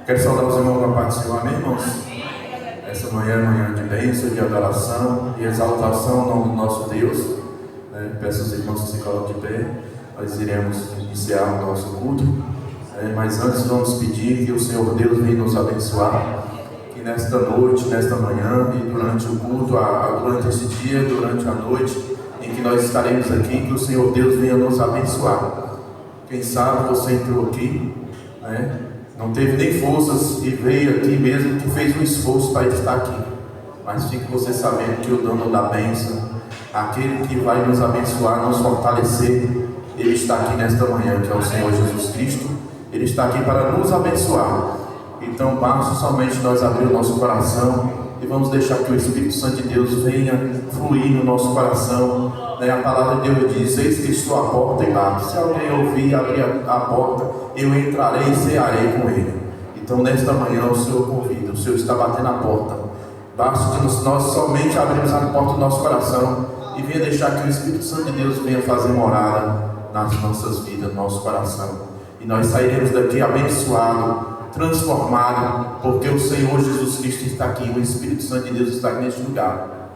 Quero saudar os irmãos com a paz do Senhor, amém, irmãos? Essa manhã é manhã de bênção, de adoração e exaltação ao nome do nosso Deus. Peço aos irmãos que se coloquem de pé. Nós iremos iniciar o nosso culto, mas antes vamos pedir que o Senhor Deus venha nos abençoar, que nesta noite, nesta manhã e durante o culto, durante esse dia, durante a noite em que nós estaremos aqui, que o Senhor Deus venha nos abençoar. Quem sabe você entrou aqui, não teve nem forças e veio aqui mesmo, que fez um esforço para estar aqui, mas fique você sabendo que o dono da bênção, aquele que vai nos abençoar, nos fortalecer, Ele está aqui nesta manhã, que é o Senhor Jesus Cristo. Ele está aqui para nos abençoar. Então basta somente nós abrir o nosso coração e vamos deixar que o Espírito Santo de Deus venha fluir no nosso coração. A palavra de Deus diz: eis que estou à porta e bato. Se alguém ouvir e abrir a porta, eu entrarei e cearei com ele. Então nesta manhã o Senhor convida, o Senhor está batendo a porta. Basta que nós somente abrimos a porta do nosso coração e venha deixar que o Espírito Santo de Deus venha fazer morada nas nossas vidas, no nosso coração. E nós sairemos daqui abençoado, transformado, porque o Senhor Jesus Cristo está aqui, o Espírito Santo de Deus está aqui neste lugar.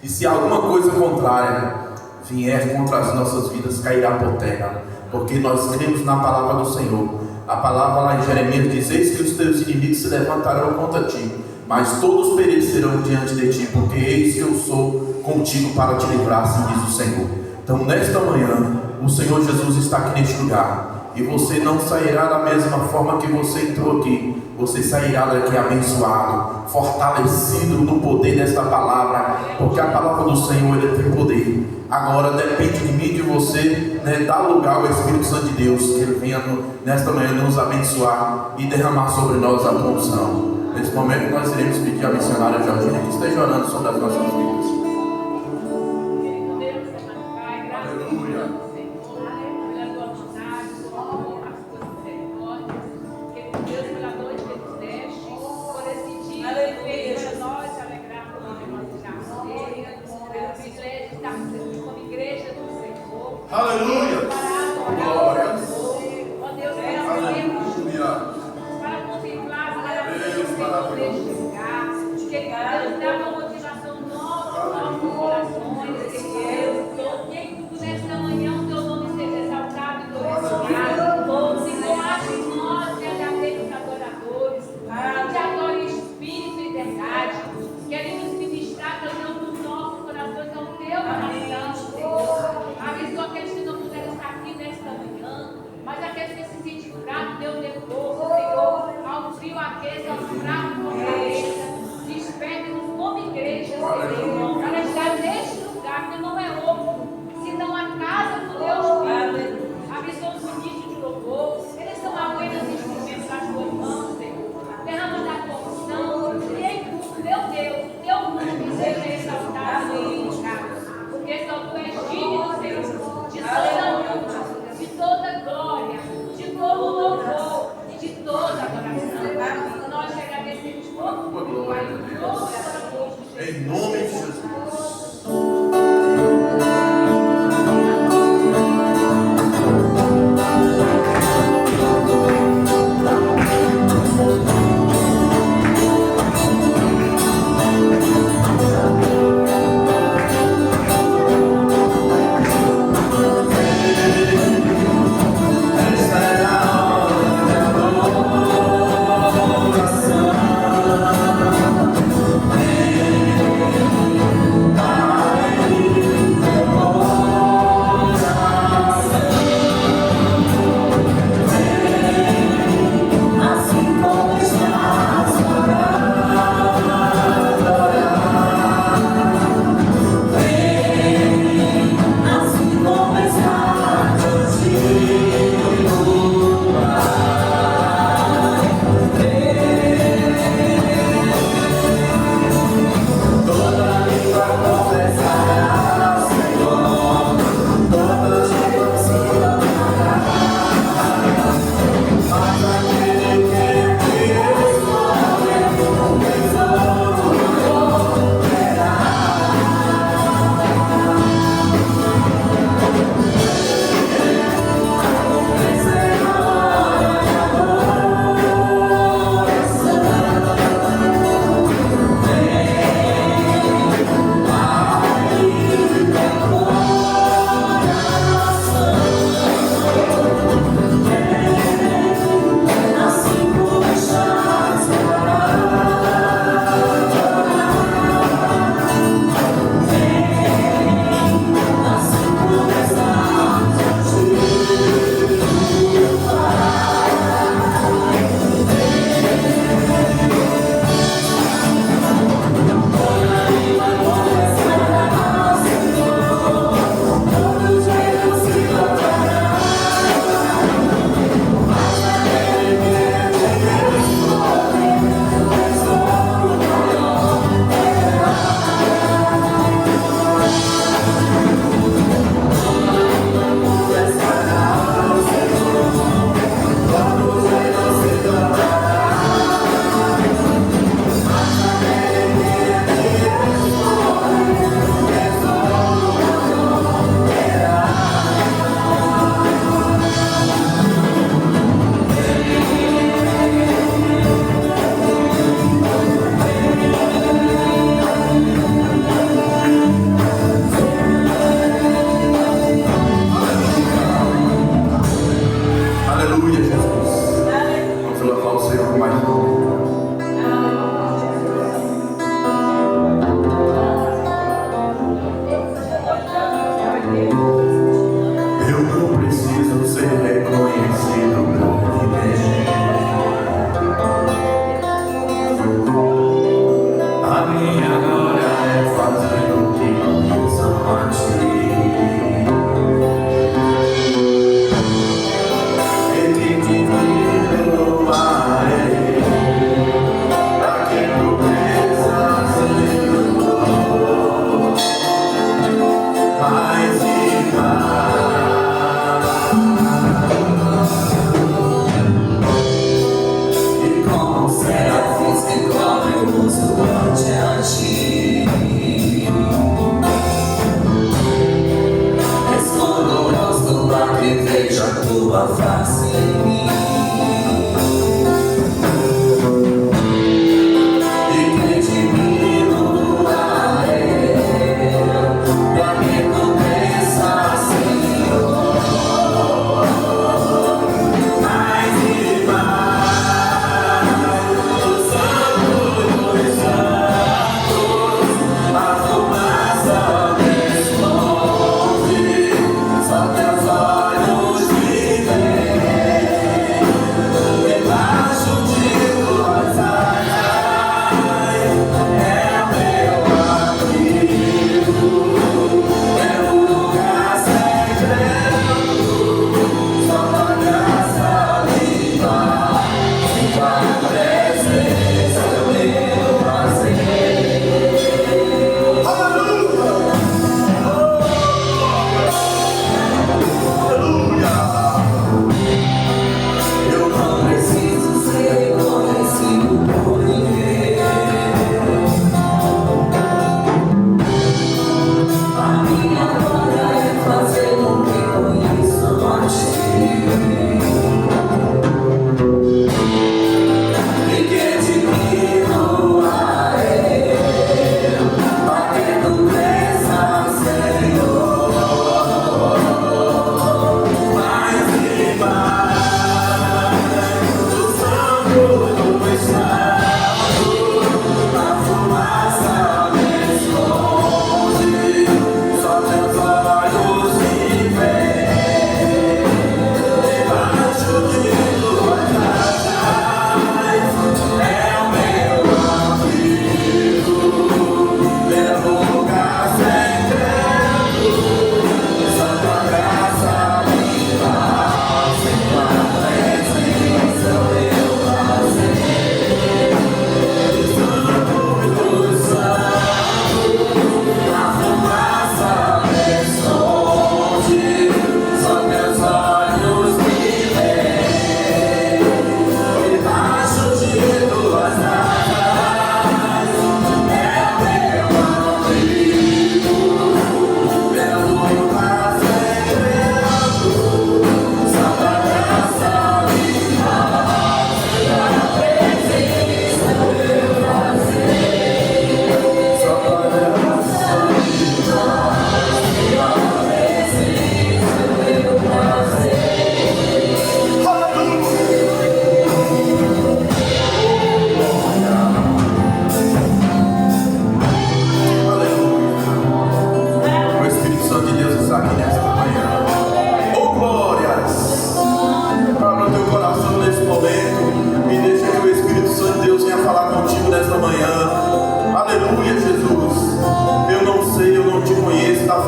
E se alguma coisa contrária vier contra as nossas vidas, cairá por terra, porque nós cremos na palavra do Senhor. A palavra lá em Jeremias diz: eis que os teus inimigos se levantarão contra ti, mas todos perecerão diante de ti, porque eis que eu sou contigo para te livrar, assim diz o Senhor. Então nesta manhã, o Senhor Jesus está aqui neste lugar, e você não sairá da mesma forma que você entrou aqui. Você sairá daqui abençoado, fortalecido no poder desta palavra, porque a palavra do Senhor, ele tem poder. Agora depende de mim e de você, dar lugar ao Espírito Santo de Deus, que ele venha nesta manhã nos abençoar e derramar sobre nós a unção. Nesse momento nós iremos pedir à missionária Georgina que esteja orando sobre as nossas vidas. Aleluia! Glória! Ó Deus, aleluia! Para contemplar Deus neste lugar, que Deus dá uma motivação nova aos nossos corações, que Deus, e em tudo nesta manhã o teu nome seja exaltado e glorificado. Senhor, age em nós verdadeiros adoradores, te adore em espírito e verdade, que ele nos ministrar trazendo os nossos corações ao teu coração, Senhor. Abençoa aqueles que não puderam estar aqui nesta manhã.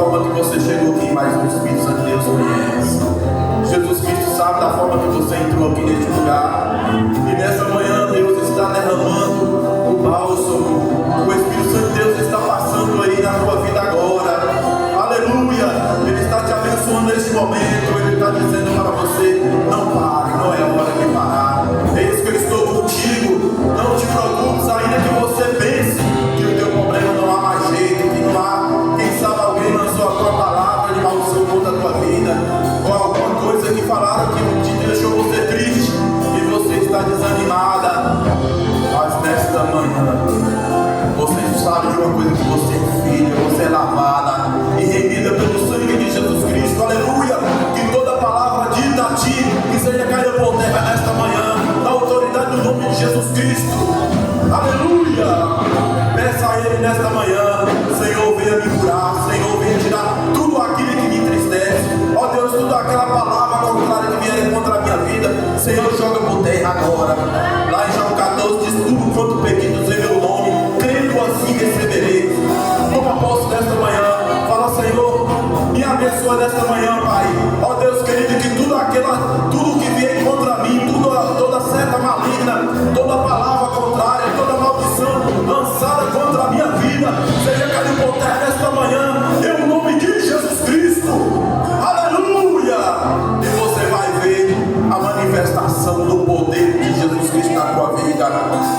forma que você chegou aqui, mas o Espírito Santo de Deus conhece. Jesus Cristo sabe da forma que você entrou aqui neste lugar. E nessa manhã Deus está derramando o bálsamo. O Espírito Santo de Deus está passando aí na tua vida agora. Aleluia! Ele está te abençoando neste momento. Ele está dizendo para você: não pare, não é hora de parar. Eis que eu estou contigo. Não te preocupes, ainda que você pense que o teu problema não há mais jeito, que não há, quem sabe, alguém lançou a tua palavra de maldição contra a tua vida, ou alguma coisa que falaram que te deixou você triste e você está desanimada. Mas nesta manhã você sabe de uma coisa, que você é filha, você é lavada e remida pelo sangue de Jesus Cristo. Aleluia! Que toda palavra dita a ti que seja caída por terra nesta manhã, na autoridade do nome de Jesus Cristo. Aleluia! Peça a Ele nesta manhã: Senhor, venha me curar, Senhor, venha tirar tudo aquilo que me entristece. Ó Deus, tudo aquela palavra contrária que vier contra a minha vida, Senhor, joga por terra agora. Lá em João 14 diz: tudo quanto pedidos em meu nome, crendo assim receberei. Toma posse nesta manhã. Fala: Senhor, me abençoa nesta manhã, Pai. Ó Deus querido, que tudo que vier contra mim, toda seta maligna, toda palavra contrária, toda maldição lançada contra a minha vida, seja caído por terra nesta manhã, em nome de Jesus Cristo. Aleluia! E você vai ver a manifestação do poder de Jesus Cristo na tua vida.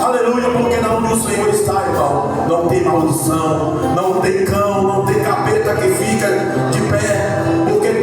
Aleluia! Porque na onde o Senhor está, irmão, não tem maldição, não tem cão, não tem capeta que fica de pé, porque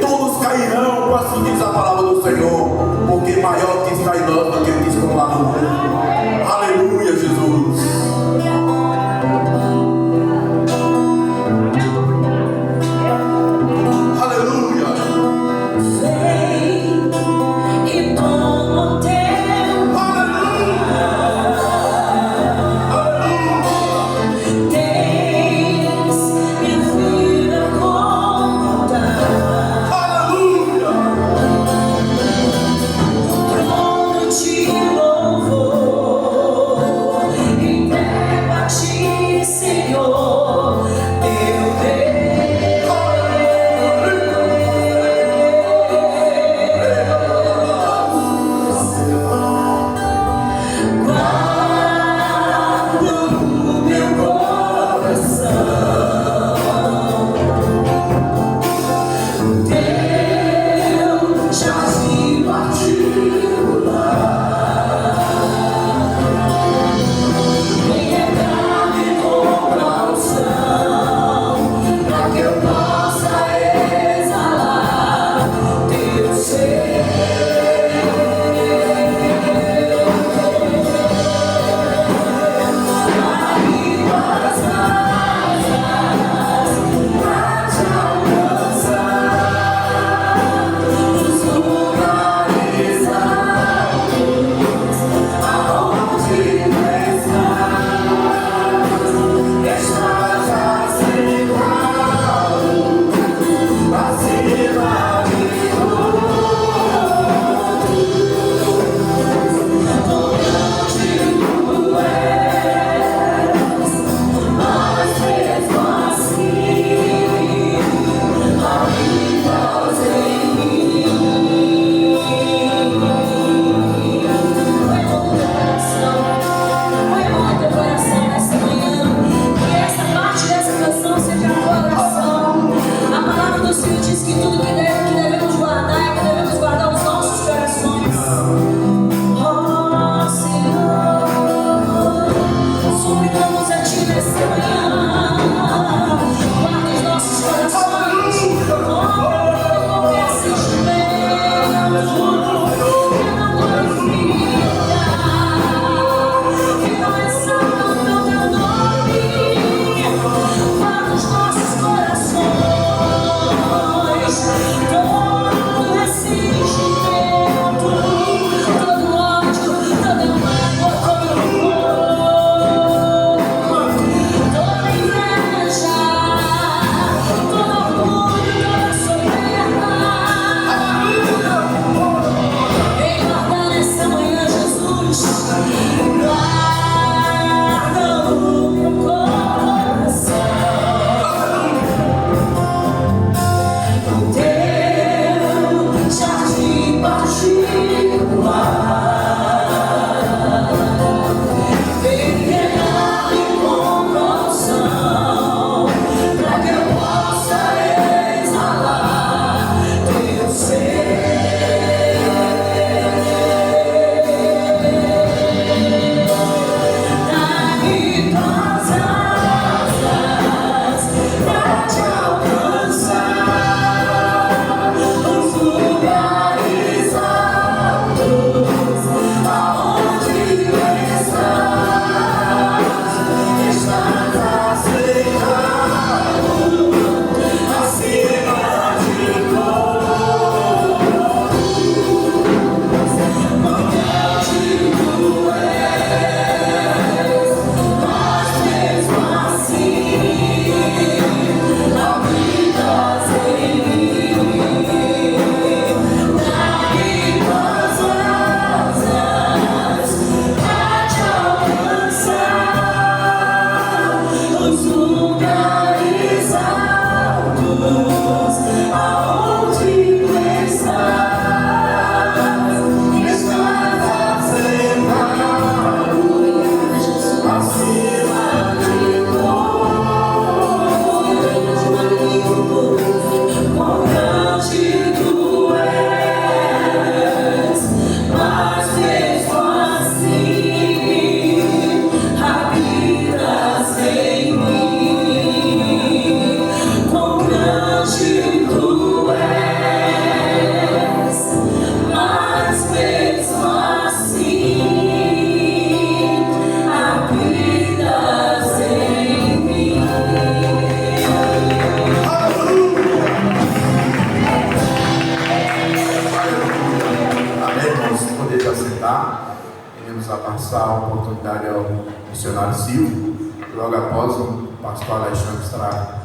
oportunidade ao missionário Silvio, e logo após o pastor Alexandre estará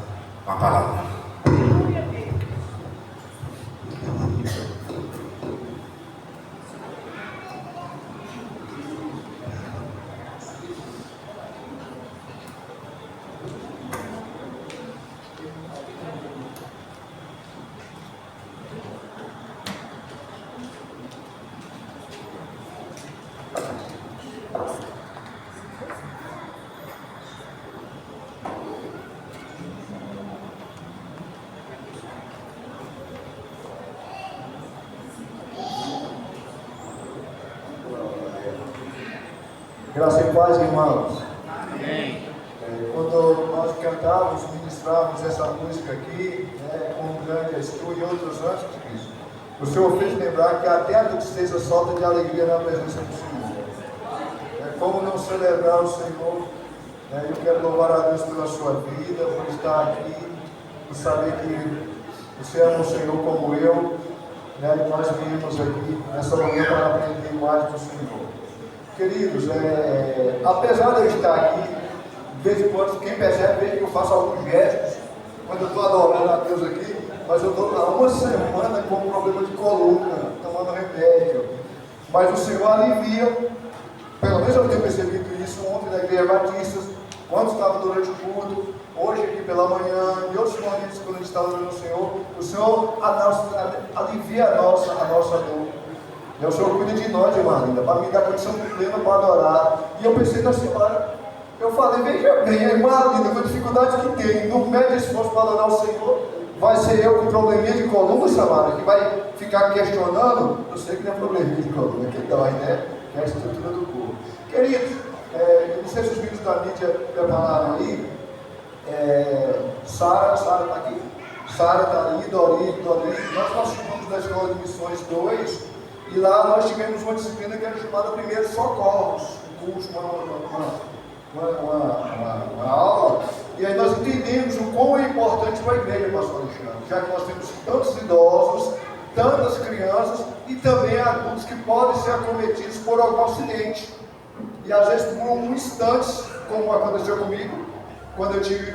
com a palavra. Graça e paz, irmãos. Amém. Quando nós cantávamos, ministrávamos essa música aqui, com o grande Exu e outros antes disso, o Senhor fez lembrar que até a tristeza solta de alegria na presença do Senhor. Como não celebrar o Senhor? Eu quero louvar a Deus pela sua vida, por estar aqui, por saber que você ama o Senhor como eu, e nós viemos aqui nessa manhã para aprender mais do Senhor. Queridos, apesar de eu estar aqui, de vez em quando, quem percebe, vê que eu faço alguns gestos, quando eu estou adorando a Deus aqui, mas eu estou há uma semana com um problema de coluna, tomando remédio. Mas o Senhor alivia, pelo menos eu tenho percebido isso ontem na Igreja Batista, quando estava durante o culto, hoje aqui pela manhã, e outros momentos quando a gente está adorando o Senhor alivia a nossa dor. O Senhor cuida de nós, irmã linda, para me dar condição plena para adorar. E eu pensei na senhora, eu falei, veja bem, irmã linda, com a dificuldade que tem, no médio esforço para adorar o Senhor, vai ser eu com probleminha de coluna, Samara, que vai ficar questionando. Eu sei que não é probleminha de coluna, que dói, né? Que é a estrutura do corpo. Queridos, eu não sei se os vídeos da mídia prepararam aí, Sara está aqui, Sara está ali, Dori, nós participamos da Escola de Missões 2, e lá nós tivemos uma disciplina que era chamada Primeiros Socorros, um curso, uma aula, e aí nós entendemos o quão é importante para a igreja, pastor Alexandre, já que nós temos tantos idosos, tantas crianças e também adultos que podem ser acometidos por algum acidente. E às vezes por um instante, como aconteceu comigo, quando eu tive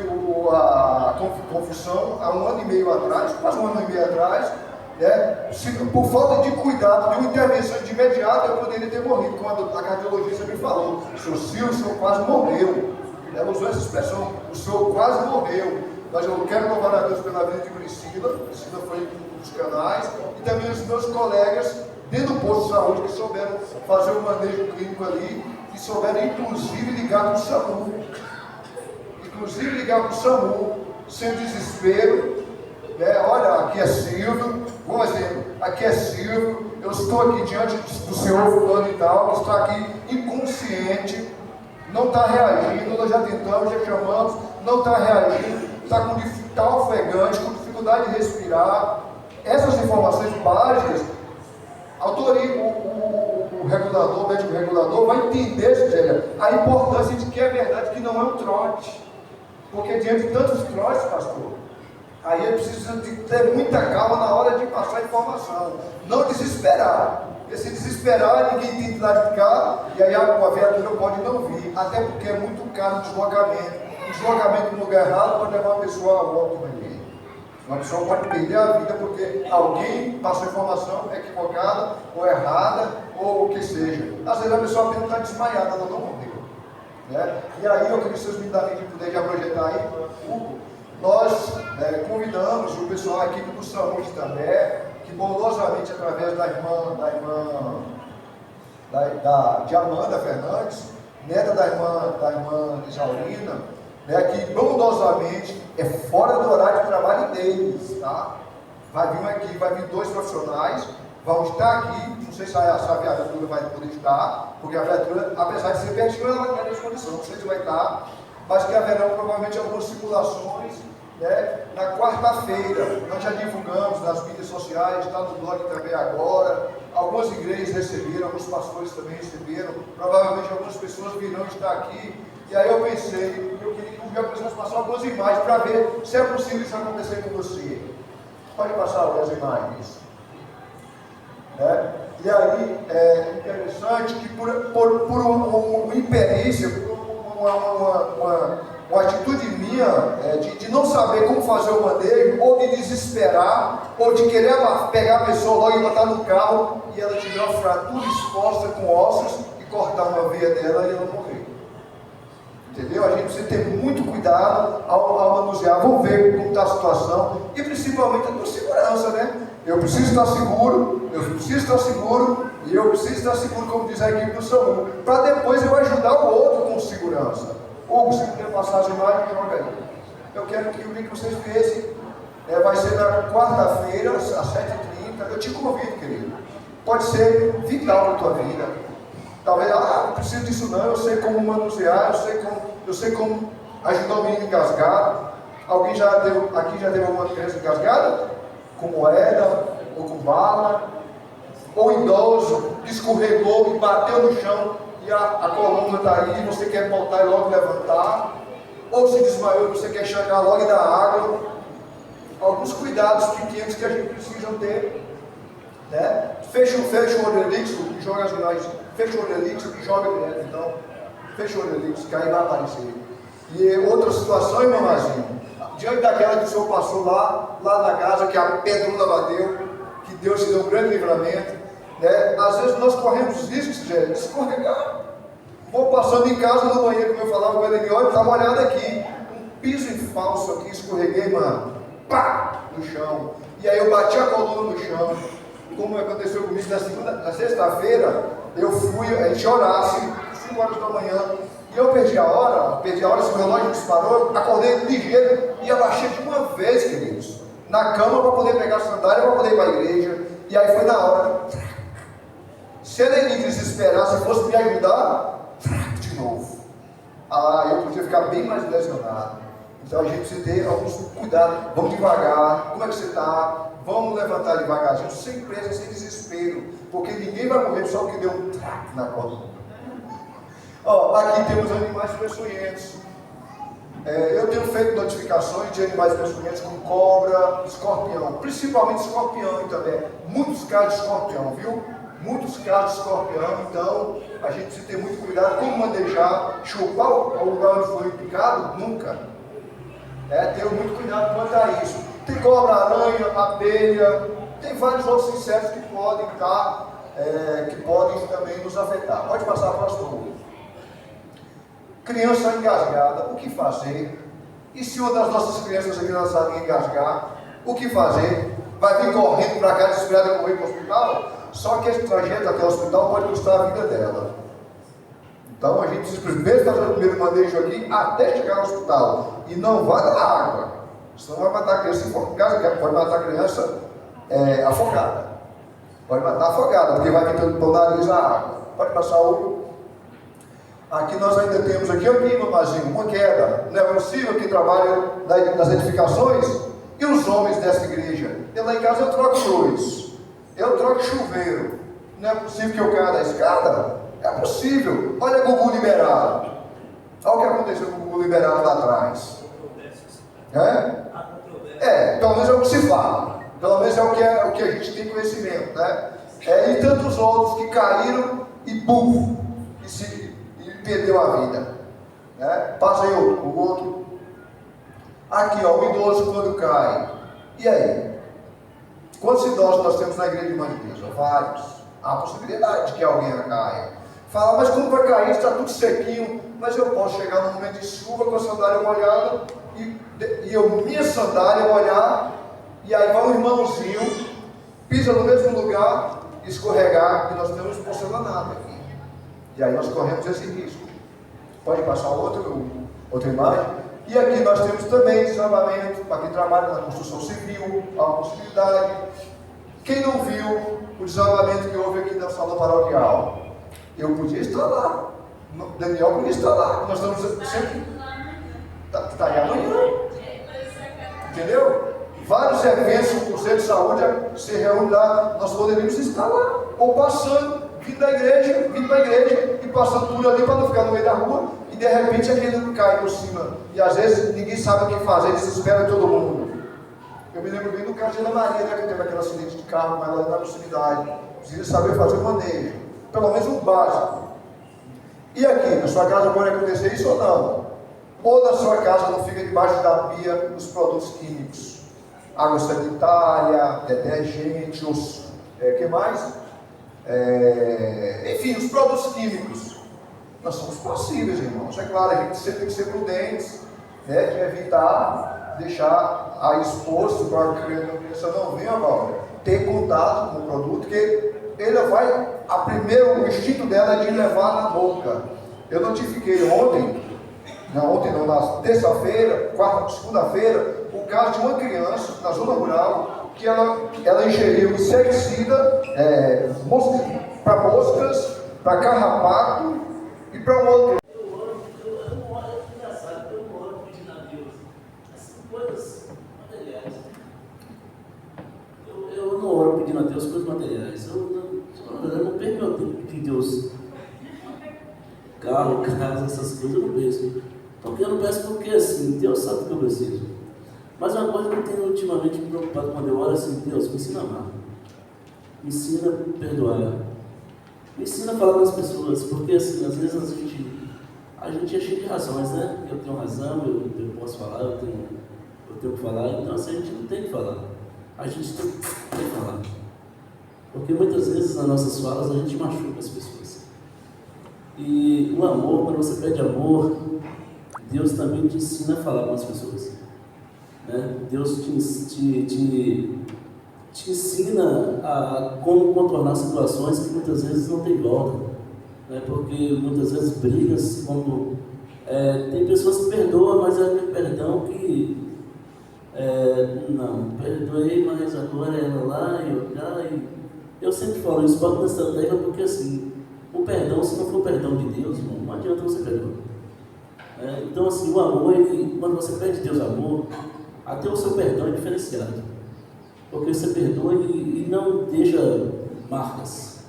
a concussão há 1 ano e meio atrás, quase 1 ano e meio atrás, por falta de cuidado, de uma intervenção de imediato, eu poderia ter morrido, quando a cardiologista me falou, seu Silvio, o senhor quase morreu. Ela usou essa expressão, o senhor quase morreu. Mas eu quero louvar a Deus pela vida de Priscila foi um dos canais, e também os meus colegas dentro do posto de saúde que souberam fazer o manejo clínico ali, e souberam inclusive ligar para o SAMU. Sem desespero. Olha, aqui é Silvio, um exemplo, aqui é Silvio, eu estou aqui diante do senhor fulano e tal, que está aqui inconsciente, não está reagindo, nós já tentamos, já chamamos, não está reagindo, está ofegante, com dificuldade de respirar. Essas informações básicas, o regulador, o médico regulador vai entender, a importância de que é verdade que não é um trote, porque diante de tantos trotes, pastor, aí é preciso ter muita calma na hora de passar a informação, não desesperar, porque se desesperar ninguém tem que lá de cá, e aí a viatura pode não vir, até porque é muito caro o deslocamento no lugar errado pode levar a pessoa a óbito também. Uma pessoa pode perder a vida porque alguém passou informação equivocada, ou errada, ou o que seja. Às vezes a pessoa apenas está desmaiada, ela não morreu. E aí eu queria que vocês me darem de poder já projetar aí, nós convidamos o pessoal, a equipe do SAMU de Itambé, que bondosamente, através da irmã de Amanda Fernandes, neta da irmã Isaurina, que bondosamente é fora do horário de trabalho deles, tá? Vai vir 2 profissionais, vão estar aqui, não sei se a viatura vai poder estar, porque a viatura, apesar de ser pertinho, ela vai ter condição, não sei se vai estar, mas que haverão provavelmente algumas simulações, na quarta-feira. Nós já divulgamos nas mídias sociais, está no blog também agora, algumas igrejas receberam, alguns pastores também receberam, provavelmente algumas pessoas virão estar aqui, e aí eu pensei, eu queria que o Gabriel precisasse passar algumas imagens para ver se é possível isso acontecer com você. Pode passar algumas imagens. E aí é interessante que por uma imperícia, por uma atitude minha de não saber como fazer o manejo, ou de desesperar, ou de querer pegar a pessoa logo e botar no carro e ela tiver uma fratura exposta com ossos e cortar uma veia dela e ela morrer. Entendeu? A gente precisa ter muito cuidado ao manusear. Vamos ver como está a situação e principalmente a tua segurança, né? Eu preciso estar seguro, e eu preciso estar seguro, como diz a equipe do SAMU, para depois eu ajudar o outro com segurança. Hugo, se puder passar as imagens, joga aí. Eu quero que o que vocês vejam vai ser na quarta-feira, às 7h30. Eu te convido, querido. Pode ser vital para a tua vida. Talvez, não preciso disso não, eu sei como manusear, eu sei como ajudar o menino engasgado. Alguém aqui já teve alguma criança engasgada? Com moeda, ou com bala, ou idoso que escorregou e bateu no chão e a coluna está aí, você quer voltar e logo levantar, ou se desmaiou e você quer chegar logo e dar água. Alguns cuidados pequenos que a gente precisa ter, né? Fecha o olho elixo e joga as imagens, fecha o olho elixo e joga direto, então, fecha o olho elixo, que aí vai aparecer. E outra situação, irmão Mazinho, diante daquela que o senhor passou lá na casa, que a pedrona bateu, que Deus te deu um grande livramento, né? Às vezes nós corremos riscos de escorregar. Vou passando em casa no banheiro, como eu falava com ele, olha, está molhado aqui, um piso em falso aqui, escorreguei, mano, pá, no chão. E aí eu bati a coluna no chão, como aconteceu comigo na sexta-feira, eu fui, a gente orasse, 5 horas da manhã, e eu perdi a hora, se o relógio disparou, acordei ligeiro e abaixei de uma vez, queridos, na cama para poder pegar a sandália, para poder ir para a igreja, e aí foi na hora. Se ele me desesperar, se fosse me ajudar, de novo. Eu podia ficar bem mais lesionado. Então a gente precisa ter alguns cuidados. Vamos devagar, como é que você está? Vamos levantar devagarzinho, sem pressa, sem desespero, porque ninguém vai morrer só porque deu um trato na coluna. Aqui temos animais peçonhentos. Eu tenho feito notificações de animais peçonhentos como cobra, escorpião, principalmente escorpião também. Muitos casos de escorpião, viu? Muitos casos de escorpião, então a gente precisa ter muito cuidado como manejar, chupar o lugar onde foi picado, nunca. Ter muito cuidado quanto a isso. Tem cobra, aranha, abelha, tem vários outros insetos que podem também nos afetar. Pode passar para o próximo. Criança engasgada, o que fazer? E se uma das nossas crianças aqui na salinha engasgar, o que fazer? Vai vir correndo para cá desesperada e correr para o hospital? Só que esse trajeto até o hospital pode custar a vida dela. Então a gente precisa primeiro fazer o primeiro manejo aqui até chegar no hospital. E não vai na água, senão vai matar a criança engasgada, pode matar a criança afogada. Pode matar afogada, porque vai vir pelo nariz a água. Pode passar o. Aqui nós ainda temos aqui, mamazinho, uma queda. Não é possível que trabalhe nas edificações e os homens dessa igreja. E lá em casa eu troco luz, eu troco chuveiro. Não é possível que eu caia da escada? É possível. Olha o Gugu liberado. Olha o que aconteceu com o Gugu liberado lá atrás. Pelo menos é o que se fala. Pelo menos é o que a gente tem conhecimento, né? E tantos outros que caíram e bum, e perdeu a vida, né? Passa aí o outro. Aqui, o idoso quando cai. E aí? Quantos idosos nós temos na igreja de Irmã de Deus? Vários. Há a possibilidade de que alguém caia. Fala, mas como vai cair? Está tudo sequinho. Mas eu posso chegar no momento de chuva com a sandália molhada minha sandália molhar, e aí vai um irmãozinho, pisa no mesmo lugar, escorregar, e nós temos porcelanato aqui. E aí nós corremos esse risco. Pode passar outra imagem. E aqui nós temos também desabamento, para quem trabalha na construção civil, há uma possibilidade. Quem não viu o desabamento que houve aqui na sala paroquial? Eu podia estar lá. Daniel podia estar lá. Nós estamos sempre. Está aí amanhã. Entendeu? Vários eventos, o Conselho de Saúde se reúne lá. Nós poderíamos estar lá. Ou passando, vindo para a igreja e passando por ali para não ficar no meio da rua. E de repente aquele cai por cima. E às vezes ninguém sabe o que fazer, desespera todo mundo. Eu me lembro bem do caso de Ana Maria, né, que teve aquele acidente de carro com ela na proximidade. precisa saber fazer o manejo, pelo menos o básico. E aqui, na sua casa pode acontecer isso ou não? Ou na sua casa não fica debaixo da pia os produtos químicos? Água sanitária, detergente, que mais? Enfim, os produtos químicos. Nós somos passíveis, irmãos. É claro, a gente sempre tem que ser prudentes, né, de evitar deixar a exposto para que a criança não venha agora ter contato com o produto, que ele vai, o instinto dela é de levar na boca. Eu notifiquei na terça-feira, segunda-feira, o caso de uma criança na zona rural que ela ingeriu inseticida para moscas, para carrapato e para um outro. Eu não oro, é engraçado, eu não oro pedindo a Deus. Essas coisas materiais. Eu não oro pedindo a Deus coisas materiais. Eu não perco meu tempo pedindo a Deus carro, casa, essas coisas, eu não peço. Porque eu não peço porque assim, Deus sabe o que eu preciso. Mas uma coisa que eu tenho ultimamente me preocupado quando eu oro é assim: Deus, me ensina a amar. Me ensina a perdoar. Me ensina a falar com as pessoas, porque assim, às vezes a gente é cheio de razões, né? Eu tenho razão, eu posso falar, eu tenho que falar, então assim, a gente não tem que falar. A gente tem que falar. Porque muitas vezes nas nossas falas a gente machuca as pessoas. E o amor, quando você pede amor, Deus também te ensina a falar com as pessoas. Né? Deus te ensina a como contornar situações que muitas vezes não tem volta, né? Porque muitas vezes brigas, tem pessoas que perdoam, mas é aquele perdão que não, perdoei, mas agora ela lá e eu cá. Eu sempre falo isso, bato nessa tecla, porque assim, o perdão, se não for o perdão de Deus, irmão, não adianta você perdoar. Então assim, o amor, quando você pede Deus amor, até o seu perdão é diferenciado. Porque você perdoa e não deixa marcas.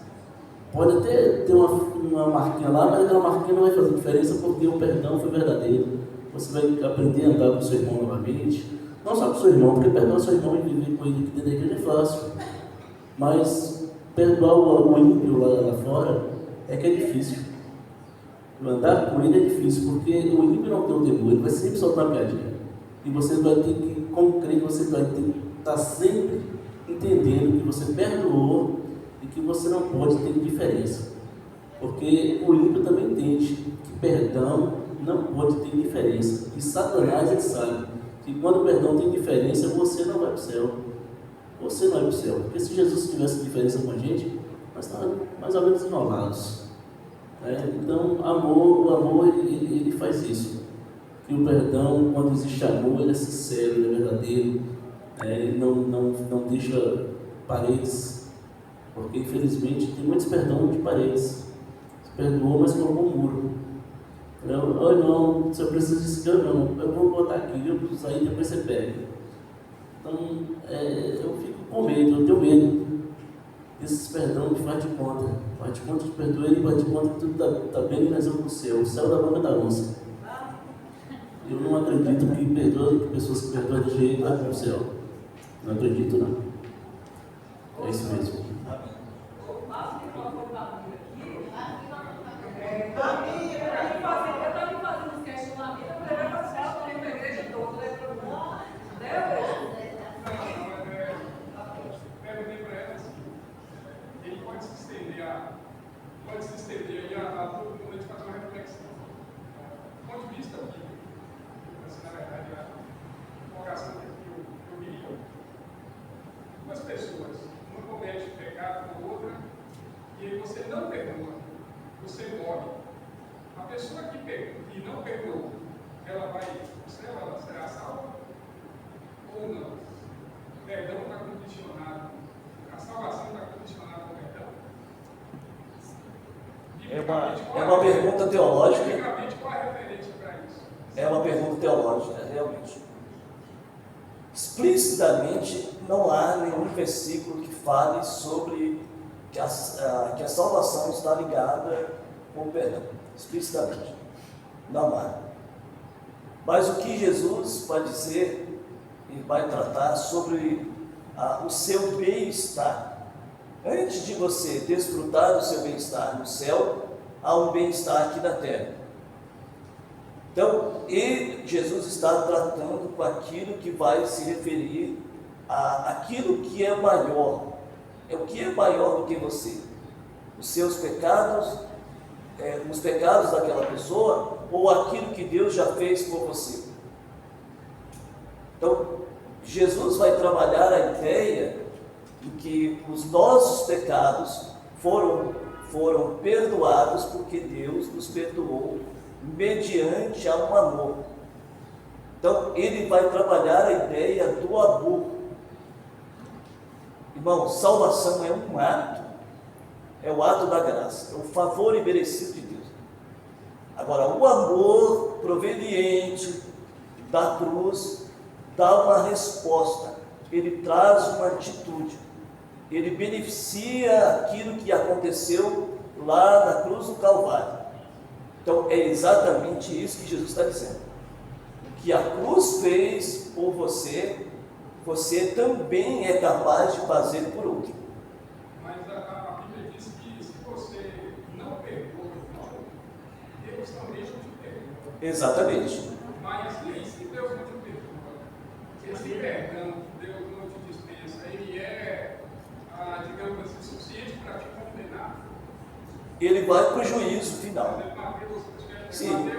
Pode até ter uma marquinha lá, mas aquela marquinha não vai fazer diferença, porque o perdão foi verdadeiro. Você vai aprender a andar com o seu irmão novamente. Não só com o seu irmão, porque perdoar seu irmão e viver com ele aqui dentro da igreja é fácil. Mas perdoar o ímpio lá fora é que é difícil. Andar com ele é difícil, porque o ímpio não tem o temor, ele vai sempre soltar uma piadinha. E você vai ter que, como crente, você vai ter que estar sempre entendendo que você perdoou e que você não pode ter diferença. Porque o ímpio também entende que perdão não pode ter diferença. E Satanás, ele sabe que quando o perdão tem diferença, você não vai para o céu. Você não vai para o céu. Porque se Jesus tivesse diferença com a gente, nós estávamos mais ou menos enrolados. Então, o amor ele faz isso. Que o perdão, quando existe amor, ele é sincero, ele é verdadeiro. Ele não deixa paredes. Porque, infelizmente, tem muitos perdão de paredes. Você perdoou, mas colocou um muro. Não, se eu preciso disso, eu vou botar aqui, eu preciso sair, depois você pega. Então, eu fico com medo, eu tenho medo desses perdão de faz de conta. Faz de conta que perdoei e faz de conta que tudo está bem e nós vamos para o céu. O céu da boca da onça. Eu não acredito que pessoas que perdoam de jeito vão para o céu. Não acredito, não. É isso mesmo. Pode se estender aí a todo momento fazer uma reflexão. Do ponto de vista bíblico, assim, na verdade, a colocação que eu queria. Duas pessoas, uma comete pecado com a outra, e aí você não perdoa, você morre. A pessoa que não perdoou, ela vai para o céu, ela será salva? Ou não? O perdão está condicionado, a salvação está condicionada ao perdão? É uma pergunta teológica. Qual a referência para isso? É uma pergunta teológica, realmente. Explicitamente, não há nenhum versículo que fale sobre que a salvação está ligada com o perdão. Explicitamente. Não há. Mas o que Jesus vai dizer e vai tratar sobre o seu bem-estar Antes de você desfrutar do seu bem-estar no céu, há um bem-estar aqui na terra. Então, Jesus está tratando com aquilo que vai se referir àquilo que é maior. É o que é maior do que você? Os seus pecados, os pecados daquela pessoa, ou aquilo que Deus já fez por você? Então, Jesus vai trabalhar a ideia de que os nossos pecados foram perdoados porque Deus nos perdoou mediante a um amor. Então, ele vai trabalhar a ideia do amor. Irmão, salvação é um ato, é o ato da graça, é o favor imerecido de Deus. Agora, o amor proveniente da cruz dá uma resposta, ele traz uma atitude, ele beneficia aquilo que aconteceu lá na cruz do Calvário. Então, é exatamente isso que Jesus está dizendo. O que a cruz fez por você, você também é capaz de fazer por outro. Mas a Bíblia diz que se você não perdoa, Deus também não te perdoa. Exatamente. Mas e aí, se Deus não te perdoa, esse perdão que Deus não te dispensa, ele é, digamos assim, suficiente para te condenar? Ele vai para o juízo final. Por exemplo, Mateus, Sim,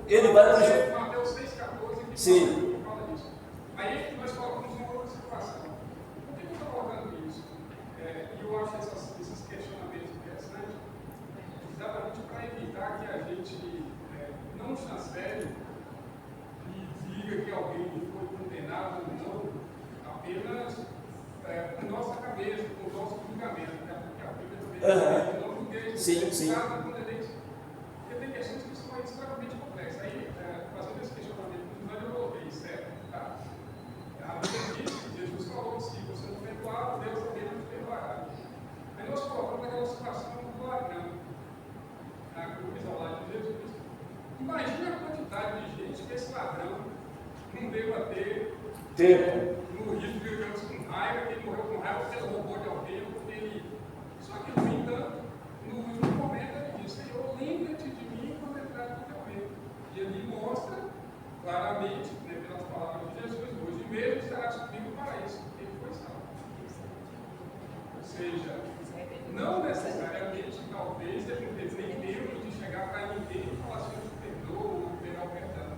ele vai para o juízo. Mateus 6,14, que Sim. fala disso. Aí nós colocamos uma outra situação. Por que eu estou colocando isso? E eu acho esses questionamentos interessantes, exatamente para evitar que a gente não chancele e diga que alguém foi condenado ou não, apenas com nossa cabeça, com o nosso julgamento, porque a Bíblia também não julgueis, Sim. nada condeneis. Porque tem questões que são extremamente complexas. Aí, fazendo esse questionamento, eu coloquei certo, tá? A Bíblia diz que Jesus falou que se você não perdoar, Deus também não te perdoará. Aí nós colocamos aquela situação do ladrão, na cruz ao lado de Jesus. Imagina a quantidade de gente que esse ladrão não deva ter Tempo. no risco de Deus com raiva, que ele morreu com raiva porque ele roubou de alguém, porque ele. Só que, no entanto, no último momento ele diz: Senhor, lembra-te de mim quando entrar no teu reino. E ele mostra claramente, pelas palavras de Jesus, hoje mesmo serás comigo para isso, porque ele foi salvo. Ou seja, não necessariamente, talvez, ele não teve nem tempo de chegar para ninguém e falar assim: eu te perdoo, ou pegar o perdão.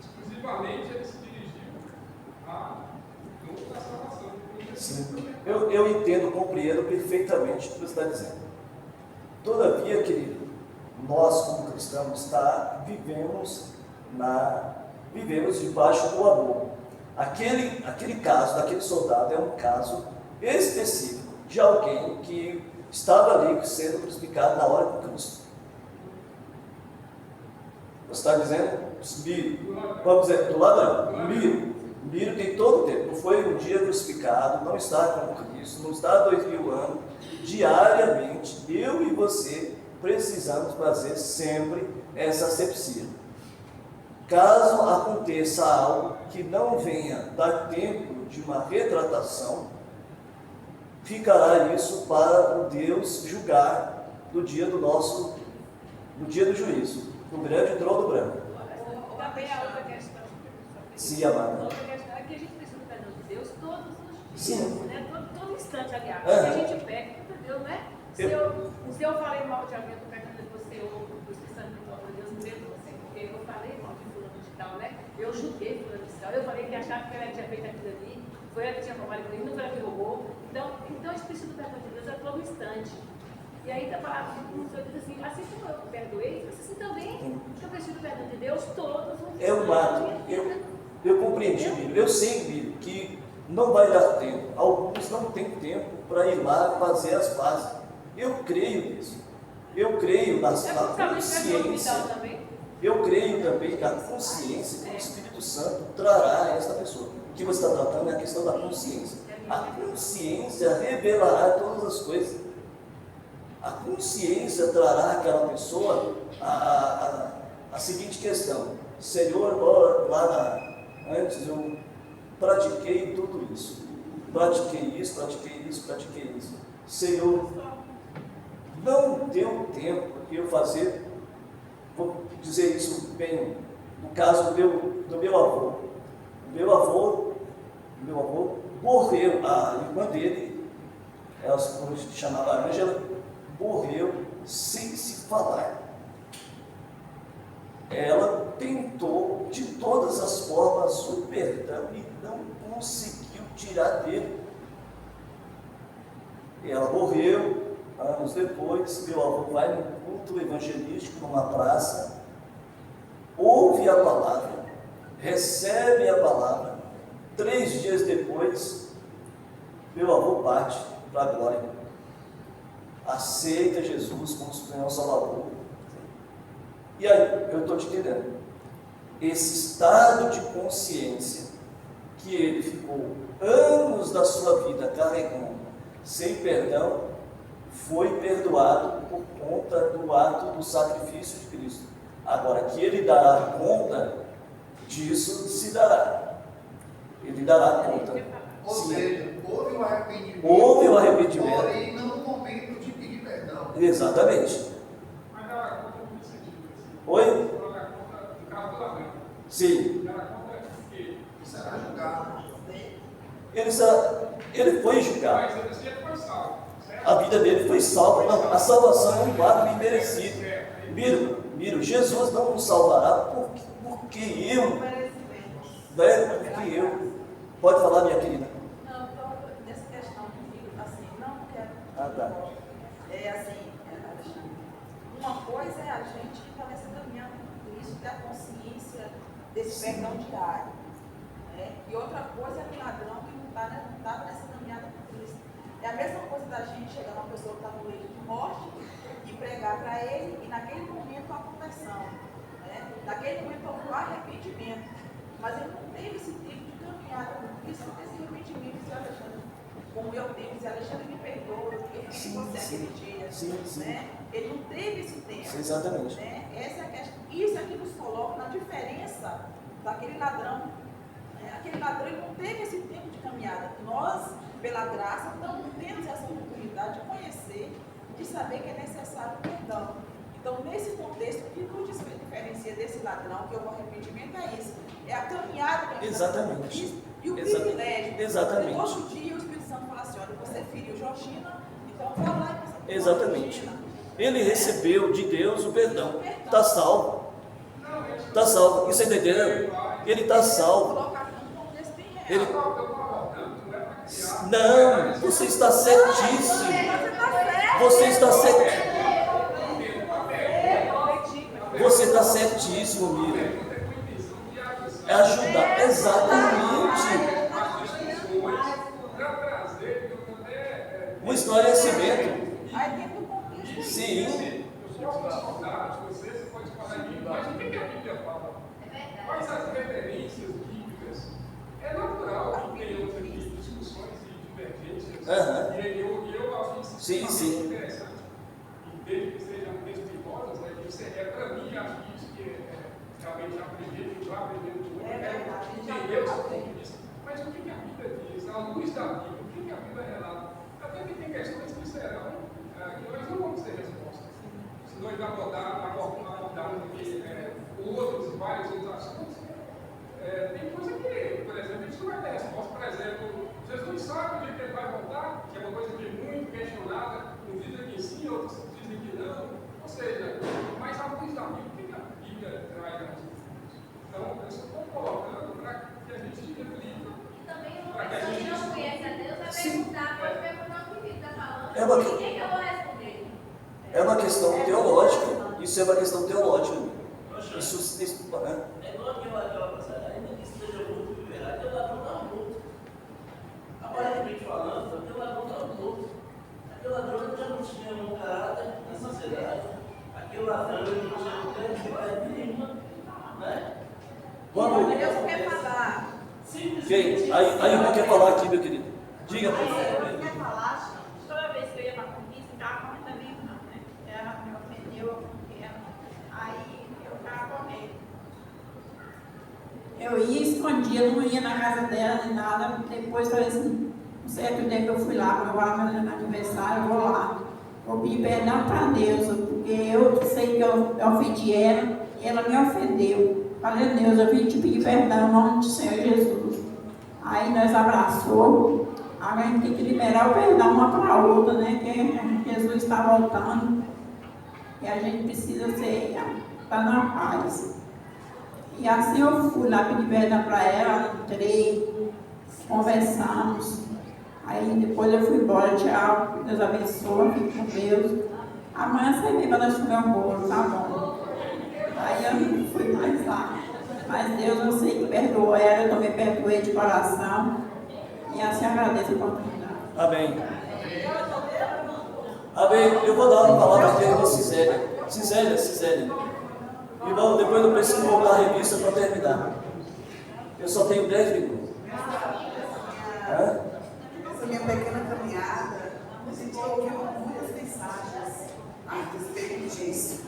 Exclusivamente ele se dirigiu à dor da salvação. Sim. Eu entendo, compreendo perfeitamente o que você está dizendo. Todavia, querido, nós como cristãos vivemos debaixo do amor. Aquele caso daquele soldado é um caso específico de alguém que estava ali sendo crucificado na hora do Cristo. Você está dizendo? Vamos dizer, do ladrão. Miro tem todo o tempo. Não foi um dia crucificado, não está com Cristo, não está há 2000 anos. Diariamente, eu e você precisamos fazer sempre essa asepsia. Caso aconteça algo que não venha dar tempo de uma retratação, ficará isso para o Deus julgar no dia do juízo, no grande trono branco. Também a outra questão. Sim, amada. A outra questão é que a gente precisa do perdão de Deus todos os dias, Sim. né? Todo instante, aliás. Aham. Se a gente peca contra Deus, né? Se eu falei mal de alguém, eu estou pecando de você, ou estou esquecendo de contra Deus, não vejo você, porque eu falei mal de fulano de tal, né? Eu julguei fulano de tal, eu falei que achava que ela tinha feito aquilo ali, foi ela que tinha roubado aquilo ali, não foi ela que roubou. Então a gente precisa do perdão de Deus a todo instante. E aí a palavra diz assim como eu perdoei, assim também eu preciso do perdão de Deus todos os dias. É um ato. Eu compreendi, Bíblia. Eu sei, Bíblia, que não vai dar tempo. Alguns não têm tempo para ir lá fazer as pazes. Eu creio nisso. Eu creio na consciência. Eu creio também na consciência que o Espírito Santo trará a esta pessoa. O que você está tratando é a questão da consciência. A consciência revelará todas as coisas. A consciência trará àquela pessoa a seguinte questão: Senhor, antes eu pratiquei tudo isso, pratiquei isso. Senhor, não deu tempo de eu fazer, vou dizer isso bem, no caso do meu avô. Meu avô morreu, a irmã dele, ela se chamava Ângela, morreu sem se falar. Ela tentou de todas as formas o perdão e não conseguiu tirar dele. Ela morreu, anos depois, meu avô vai num culto evangelístico numa praça, ouve a palavra, recebe a palavra. 3 dias depois, meu avô parte para a glória. Aceita Jesus como Senhor Salvador. E aí, eu estou te entendendo. Esse estado de consciência que ele ficou anos da sua vida carregando, sem perdão, foi perdoado por conta do ato do sacrifício de Cristo. Agora, que ele dará conta disso, se dará. Ele dará conta. Ou seja, houve um arrependimento. Houve um arrependimento. Porém, não no momento de pedir perdão. Exatamente. Mas dará conta no sentido assim. Oi? Dará conta do caso do ladrão. Sim. Dará conta que Será julgado. Ele foi julgado. mas ele disse que ele foi salvo. Certo? A vida dele foi salva. Não, a salvação é um ato imerecido. Miro, Jesus não nos salvará porque eu. Porque eu. Pode falar, minha querida. Não, então, nessa questão comigo, assim, não quero. Ah, tá. É assim, Alexandre, uma coisa é a gente estar nessa caminhada com Cristo, ter a consciência desse perdão diário. Né? E outra coisa é o ladrão que não está nessa caminhada com Cristo. É a mesma coisa da gente chegar numa pessoa que está no leito de morte e pregar para ele, e naquele momento a conversão. Né? Naquele momento houve o arrependimento. Mas ele não teve esse tipo de caminhada com Cristo, esse arrependimento, se Alexandre, como eu tenho, se Alexandre me perdoa, eu fiz você aquele dia. Sim. Né? Ele não teve esse tempo. Exatamente. Né? Essa é a questão. Isso é que nos coloca na diferença daquele ladrão. Né? Aquele ladrão ele não teve esse tempo de caminhada. Nós, pela graça, não temos essa oportunidade de conhecer, de saber que é necessário o perdão. Então, nesse contexto, o que nos diferencia desse ladrão, que é o arrependimento, é isso. É a caminhada que a gente está com Cristo e o privilégio. Exatamente. E outro dia o Espírito Santo fala assim, olha, você feriu Georgina, então vai lá e você Exatamente. Georgina. Ele recebeu de Deus o perdão. Está salvo. Está salvo. Isso é entendendo? Ele está salvo. Colocar no contexto bem real. Ele... Eu estou abordando, não é para criar. Não, você está certíssimo. Você está certíssimo. Você está certíssimo, Miriam. É ajudar, exatamente. Um esclarecimento. Sim. Você pode falar de mim, mas o que a Bíblia fala? Quais as referências bíblicas? É natural que tenhamos aqui discussões e divergências. E eu acho isso interessante. E desde que sejam respeitosas, né? Isso é para mim, acho que isso que realmente aprender, que vai aprender com o entender o seu ponto de vista. Mas o que a Bíblia diz? À luz da Bíblia, o que a Bíblia relata? Até que tem questões que serão, que nós não vamos ter resposta. Se nós abordarmos aqui outros, vários outros assuntos, tem coisa que, por exemplo, a gente não vai ter resposta. Por exemplo, Jesus sabe o dia que ele vai voltar, que é uma coisa que é muito questionada, uns dizem que sim, outros dizem que não. Ou seja, mas à luz da Bíblia, o que a Bíblia traz a respeito disso? Então, eu só estou colocando para que a gente reflita. E também uma pessoa que não conhece a Deus vai perguntar, pode perguntar o que ele está falando. É uma- O que eu vou responder? É uma questão teológica. Isso é uma questão teológica. Isso É igual aquela coisa, ainda que esteja muito liberado, aquele ladrão está morto. Aparentemente falando, aquele ladrão está morto. Aquele ladrão já não tinha um caráter na sociedade. Aquele ladrão não tinha credibilidade nenhuma. Né? Vamos. Deus quer falar. Quem? Aí eu quero falar aqui, meu querido. Diga, por favor. Eu queria falar, toda vez que eu ia para a conquista, estava com muita amigo, não, né? Ela me ofendeu, eu confiei, aí eu ficava com ele. Eu ia, escondia, não ia na casa dela nem nada. Depois falei assim, certo dia que eu fui lá para o meu aniversário, eu vou lá. Vou pedir perdão para Deus, porque eu sei que eu ofendi ela e ela me ofendeu. Falei, Deus, eu vim te pedir perdão em nome do Senhor Jesus. Aí nós abraçou, a gente tem que liberar o perdão uma para a outra, né? Que Jesus está voltando e a gente precisa estar na paz. E assim eu fui lá pedir perdão para ela, entrei, conversamos. Aí depois eu fui embora, tchau, Deus abençoe, fique com Deus. Amanhã você vem para nós comer um bolo, tá bom? Aí eu não fui mais lá. Mas Deus, eu sei que perdoou ela, eu também perdoei de coração. E assim agradeço a oportunidade. Amém. Amém. Eu vou dar uma palavra de irmã Cisélia. Cisélia. Irmão, depois eu preciso voltar a revista para terminar. Eu só tenho 10 minutos. Essa minha pequena caminhada, a gente ouviu muitas mensagens a respeito disso.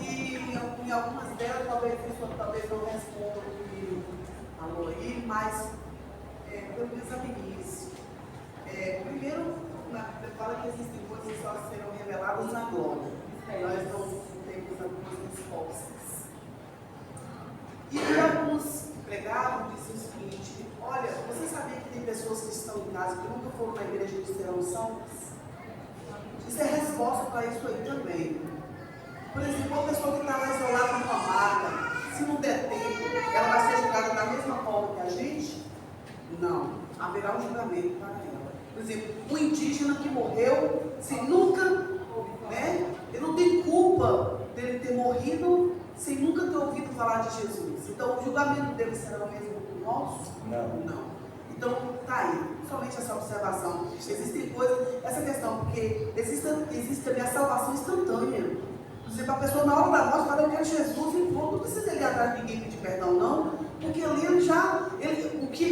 E em algumas delas, talvez eu responda o que falou aí, mas pelo menos a início. Primeiro, fala que existem coisas que só serão reveladas na glória. Nós não temos algumas respostas. E alguns pregavam, disse o seguinte: olha, você sabia que tem pessoas que estão em casa que nunca foram na igreja de serão salvas? Isso é resposta para isso aí também. Por exemplo, uma pessoa que está lá isolada numa maca, se não der tempo, ela vai ser julgada da mesma forma que a gente? Não. Haverá um julgamento para ela. Por exemplo, um indígena que morreu, se nunca, né? Ele não tem culpa dele ter morrido sem nunca ter ouvido falar de Jesus. Então, o julgamento dele será o mesmo que o nosso? Não. Então, tá aí. Somente essa observação. Existem coisas, essa questão, porque existe também a salvação instantânea. Por exemplo, a pessoa na hora da morte fala, eu quero Jesus e pronto. Não precisa ir atrás de ninguém pedir perdão, não. Porque ali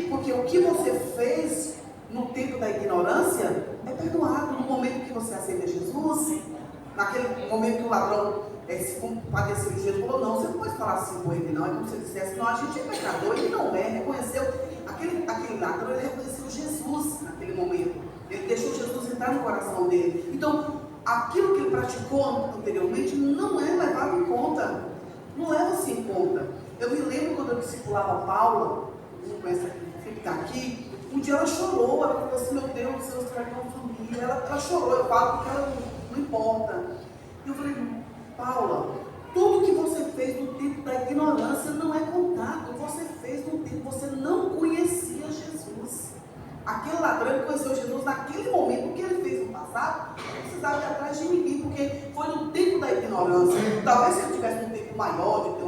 porque o que você fez no tempo da ignorância é perdoado. No momento que você aceita Jesus, naquele momento que o ladrão se compadeceu de Jesus, falou, não, você não pode falar assim com ele, não. É como se ele dissesse, não, a gente é pecador, ele não é, reconheceu. Aquele ladrão, ele reconheceu Jesus naquele momento. Ele deixou Jesus entrar no coração dele. Então, aquilo que ele praticou anteriormente não é levado em conta. Não leva-se em conta. Eu me lembro quando eu discipulava a Paula, não conhece quem está aqui, um dia ela chorou, ela falou assim, meu Deus, Deus traz uma família. Ela chorou, eu falo porque ela não importa. E eu falei, Paula, tudo que você fez no tempo da ignorância não é contado. Você fez no tempo que você não conhecia Jesus. Aquele ladrão que conheceu Jesus naquele momento, o que ele fez no passado, não precisava ir atrás de ninguém, porque foi no tempo da ignorância. Talvez se ele tivesse um tempo maior, de ter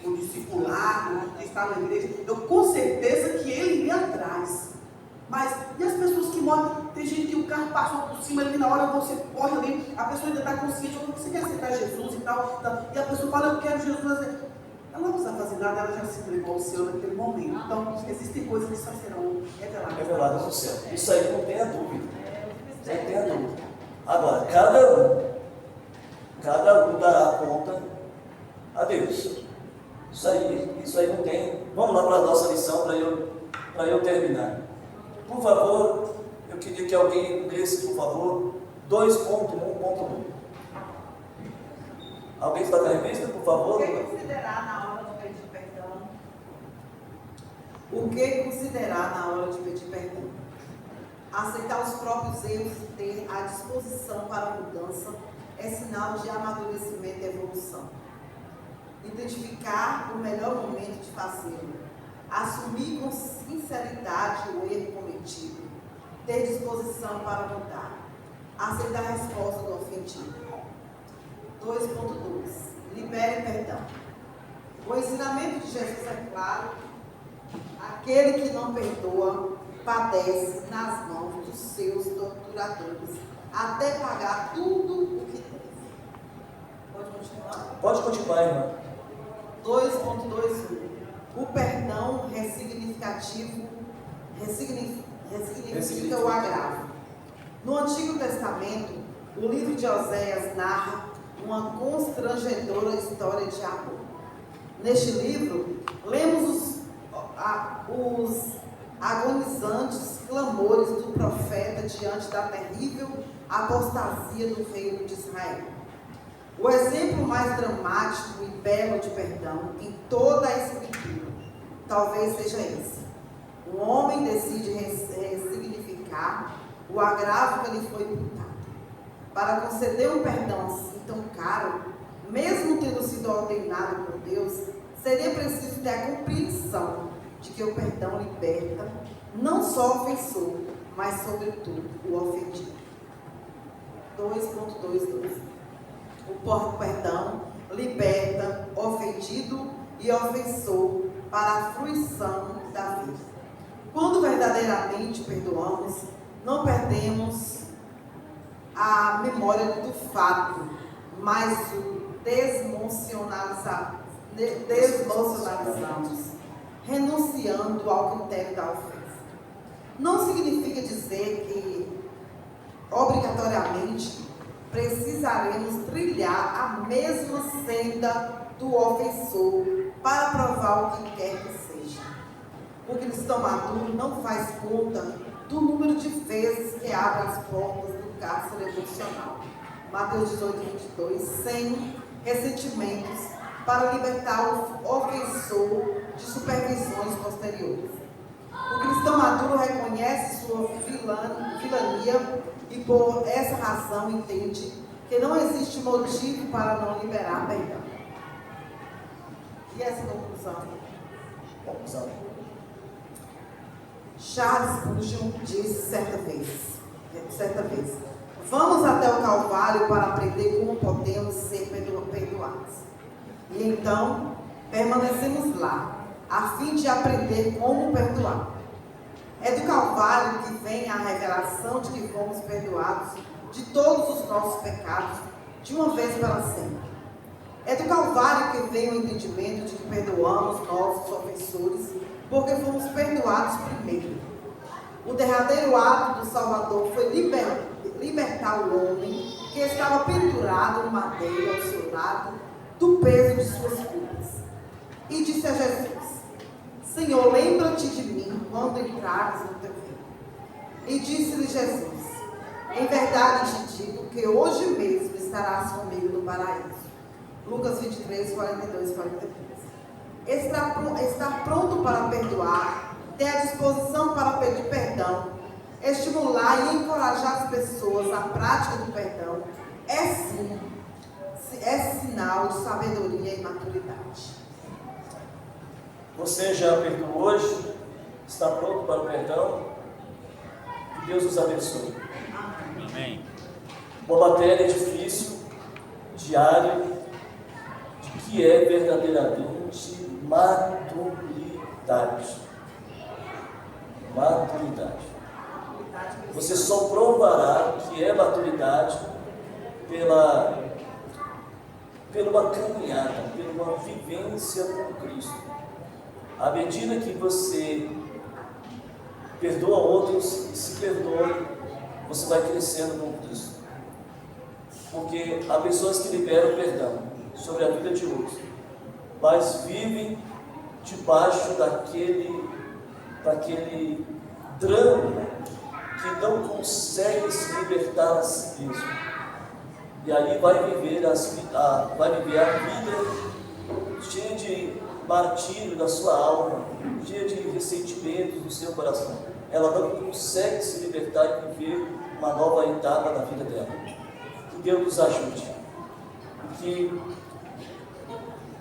um discipulado, de estar na igreja, eu com certeza que ele ia atrás. Mas, e as pessoas que morrem? Tem gente que o carro passou por cima ali, na hora você corre ali, a pessoa ainda está consciente, você quer aceitar Jesus e tal, e a pessoa fala, eu quero Jesus. Ela não precisa fazer nada, ela já se entregou ao Senhor naquele momento. Então, existem coisas que só serão reveladas no céu. Isso aí não tenha dúvida. Não tenha dúvida. Agora, cada um dará conta a Deus. Isso aí não tem. Vamos lá para a nossa lição, para eu terminar. Por favor, eu queria que alguém lesse, por favor, 2.1.1. Alguém está com a revista, por favor? O que considerar na hora de pedir perdão? O que considerar na hora de pedir perdão? Aceitar os próprios erros e ter a disposição para a mudança é sinal de amadurecimento e evolução. Identificar o melhor momento de fazê-lo. Assumir com sinceridade o erro cometido. Ter disposição para mudar. Aceitar a resposta do ofendido. 2.2. Libere perdão. O ensinamento de Jesus é claro. Aquele que não perdoa padece nas mãos dos seus torturadores até pagar tudo o que deve. Pode continuar? Pode continuar, irmã. 2.21. O perdão ressignifica o agravo. No Antigo Testamento, o livro de Oséias narra uma constrangedora história de amor. Neste livro, lemos os agonizantes clamores do profeta diante da terrível apostasia do reino de Israel. O exemplo mais dramático e belo de perdão em toda a Escritura talvez seja esse. Um homem decide ressignificar o agravo que lhe foi imputado. Para conceder um perdão assim tão caro, mesmo tendo sido ordenado por Deus, seria preciso ter a compreensão de que o perdão liberta não só o ofensor, mas sobretudo o ofendido. 2.22. O perdão liberta ofendido e ofensor para a fruição da vida. Quando verdadeiramente perdoamos, não perdemos a memória do fato, mas o desmocionalizamos, renunciando ao critério da ofensa. Não significa dizer que, obrigatoriamente, precisaremos trilhar a mesma senda do ofensor para provar o que quer que seja. O cristão maduro não faz conta do número de vezes que abre as portas do cárcere emocional. Mateus 18:22, sem ressentimentos, para libertar o ofensor de supervisões posteriores. O cristão maduro reconhece sua vilania e por essa razão entende que não existe motivo para não liberar perdão. E essa conclusão? Charles Spurgeon disse certa vez, vamos até o Calvário para aprender como podemos ser perdoados. E então, permanecemos lá, a fim de aprender como perdoar. É do Calvário que vem a revelação de que fomos perdoados de todos os nossos pecados, de uma vez para sempre. É do Calvário que vem o entendimento de que perdoamos nossos ofensores, porque fomos perdoados primeiro. O derradeiro ato do Salvador foi libertar o homem que estava pendurado no madeiro ao seu lado do peso de suas culpas. E disse a Jesus: Senhor, lembra-te de mim quando entrares no teu reino. E disse-lhe Jesus: em verdade te digo que hoje mesmo estarás comigo no paraíso. Lucas 23, 42 e 43. Estar pronto para perdoar, ter a disposição para pedir perdão, estimular e encorajar as pessoas à prática do perdão, é sinal de sabedoria e maturidade. Você já perdoou hoje? Está pronto para o perdão? Que Deus nos abençoe. Amém. Uma matéria difícil, diária, de que é verdadeiramente maturidade. Maturidade. Você só provará que é maturidade pela uma caminhada, pela uma vivência com Cristo. À medida que você perdoa outros e se perdoa, você vai crescendo com Cristo. Porque há pessoas que liberam perdão sobre a vida de outros, mas vivem debaixo daquele drama que não consegue se libertar a si mesmo. E aí vai viver a vida cheia de martírio da sua alma, cheia de ressentimentos no seu coração. Ela não consegue se libertar e viver uma nova etapa na vida dela. Que Deus nos ajude. Que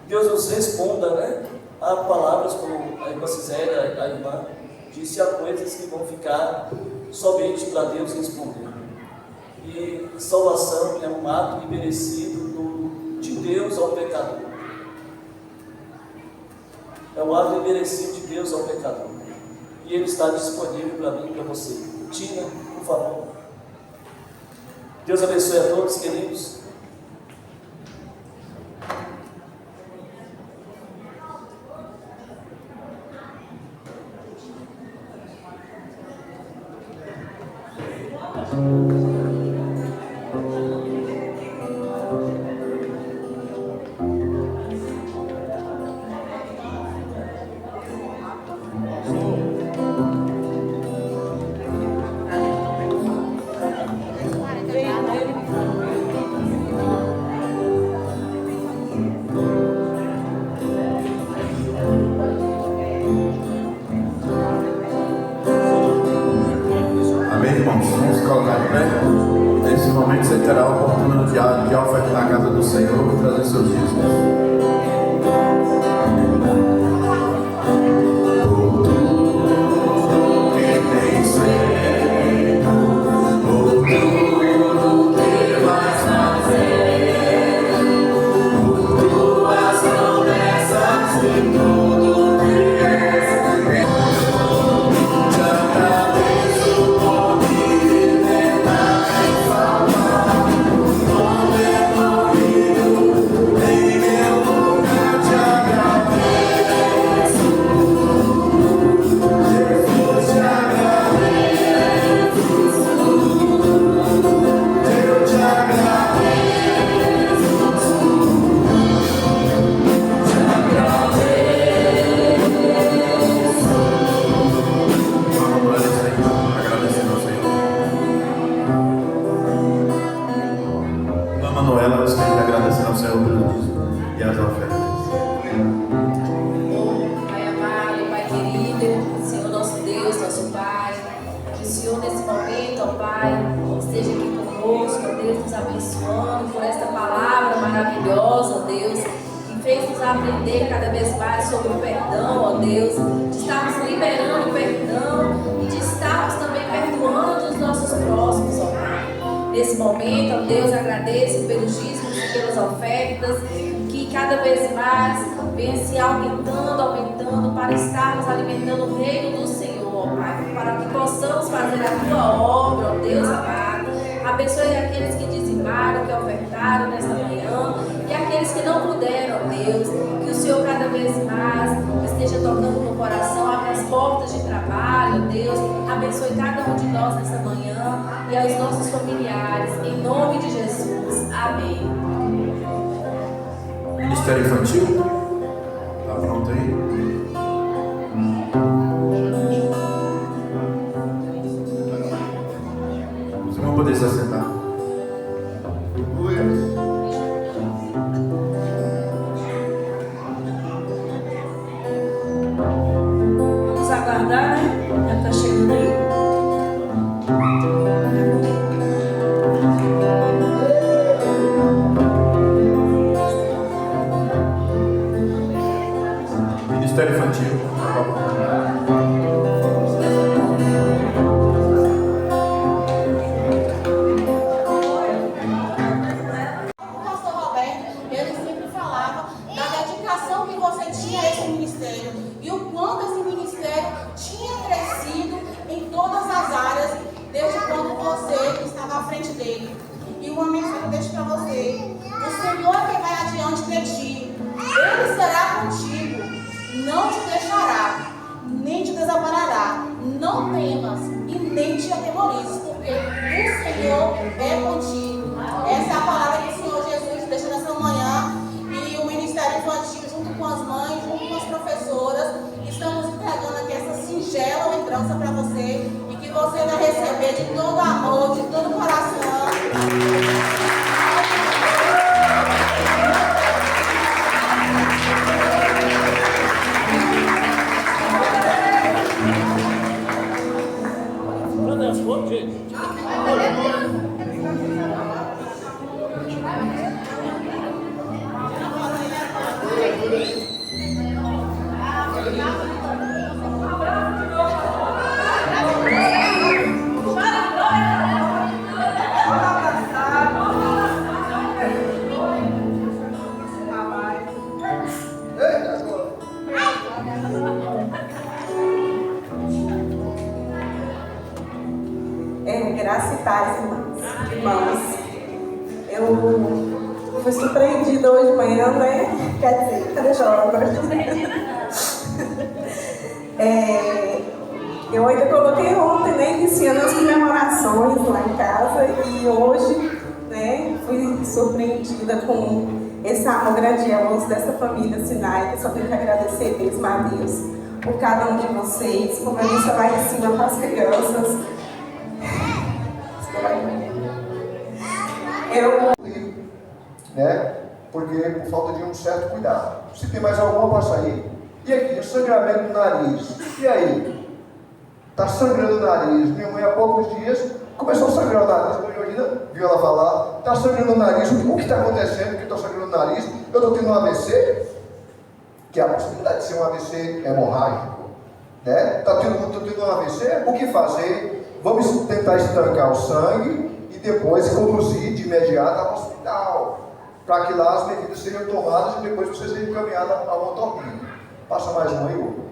Deus nos responda, né? Há palavras como a irmã Ciséria, a irmã, disse, há coisas que vão ficar somente para Deus responder. E salvação é um ato imerecido de Deus ao pecador. É um ato imerecido de Deus ao pecador. E Ele está disponível para mim e para você. Tina, por favor. Deus abençoe a todos, queridos. Amém, irmãos? Vamos colocar de pé. Nesse momento você terá a oportunidade de ofertar a casa do Senhor e trazer seus dízimos. Aprender cada vez mais sobre o perdão, ó Deus, de estarmos liberando o perdão e de estarmos também perdoando os nossos próximos, ó Pai. Nesse momento, ó Deus, agradeço pelos dízimos e pelas ofertas, que cada vez mais venha se aumentando, para estarmos alimentando o reino do Senhor, ó Pai, para que possamos fazer a Tua obra, ó Deus amado. Abençoe aqueles que dizimaram, que ofertaram nesta manhã, e aqueles que não puderam, ó Deus, que o Senhor cada vez mais esteja tocando no coração, abra as portas de trabalho, ó Deus, abençoe cada um de nós nesta manhã e aos nossos familiares, em nome de Jesus, amém. Ministério Infantil, tá pronto aí? Vocês vão poder se assentar. Vamos aguardar, né? Já está chegando aí. Ministério Infantil. O pastor Roberto, ele sempre falava da dedicação que você tinha a esse ministério e o quanto esse ministério tinha crescido em todas as áreas desde quando você estava à frente dele. E uma mensagem eu deixo para você: o Senhor é quem vai adiante de ti, Ele será contigo, não te deixará, nem te desamparará. Não temas e nem te atemorizes, porque o Senhor é contigo. Essa é a palavra que o Senhor Jesus deixa nessa manhã. E o Ministério Infantil, junto com as mães, junto com as professoras, estamos entregando aqui essa singela lembrança para você, e que você vai receber de todo amor, de todo coração. Graça e paz, irmãos. Eu fui surpreendida hoje de manhã, né? Quer dizer, cadê Jovem? Eu ainda coloquei ontem, né? Iniciando as comemorações lá em casa, e hoje, né? Fui surpreendida com esse amor grandioso dessa família Sinai, que eu só tenho que agradecer mesmo a Deus por cada um de vocês, como a Lisa vai em cima com as crianças. Né? Porque por falta de um certo cuidado. Se tem mais alguma, pode sair. E aqui, sangramento no nariz. E aí? Está sangrando o nariz. Minha mãe há poucos dias começou a sangrar o nariz. A Georgina viu ela falar, está sangrando o nariz. O que está acontecendo? Que estou sangrando o nariz? Eu estou tendo um AVC? Que é a possibilidade de ser um AVC hemorrágico. Né? Estou tendo um AVC? O que fazer? Vamos tentar estancar o sangue e depois conduzir de imediato ao hospital, para que lá as medidas sejam tomadas e depois você seja encaminhado ao otorrino. Passa mais um aí, outro.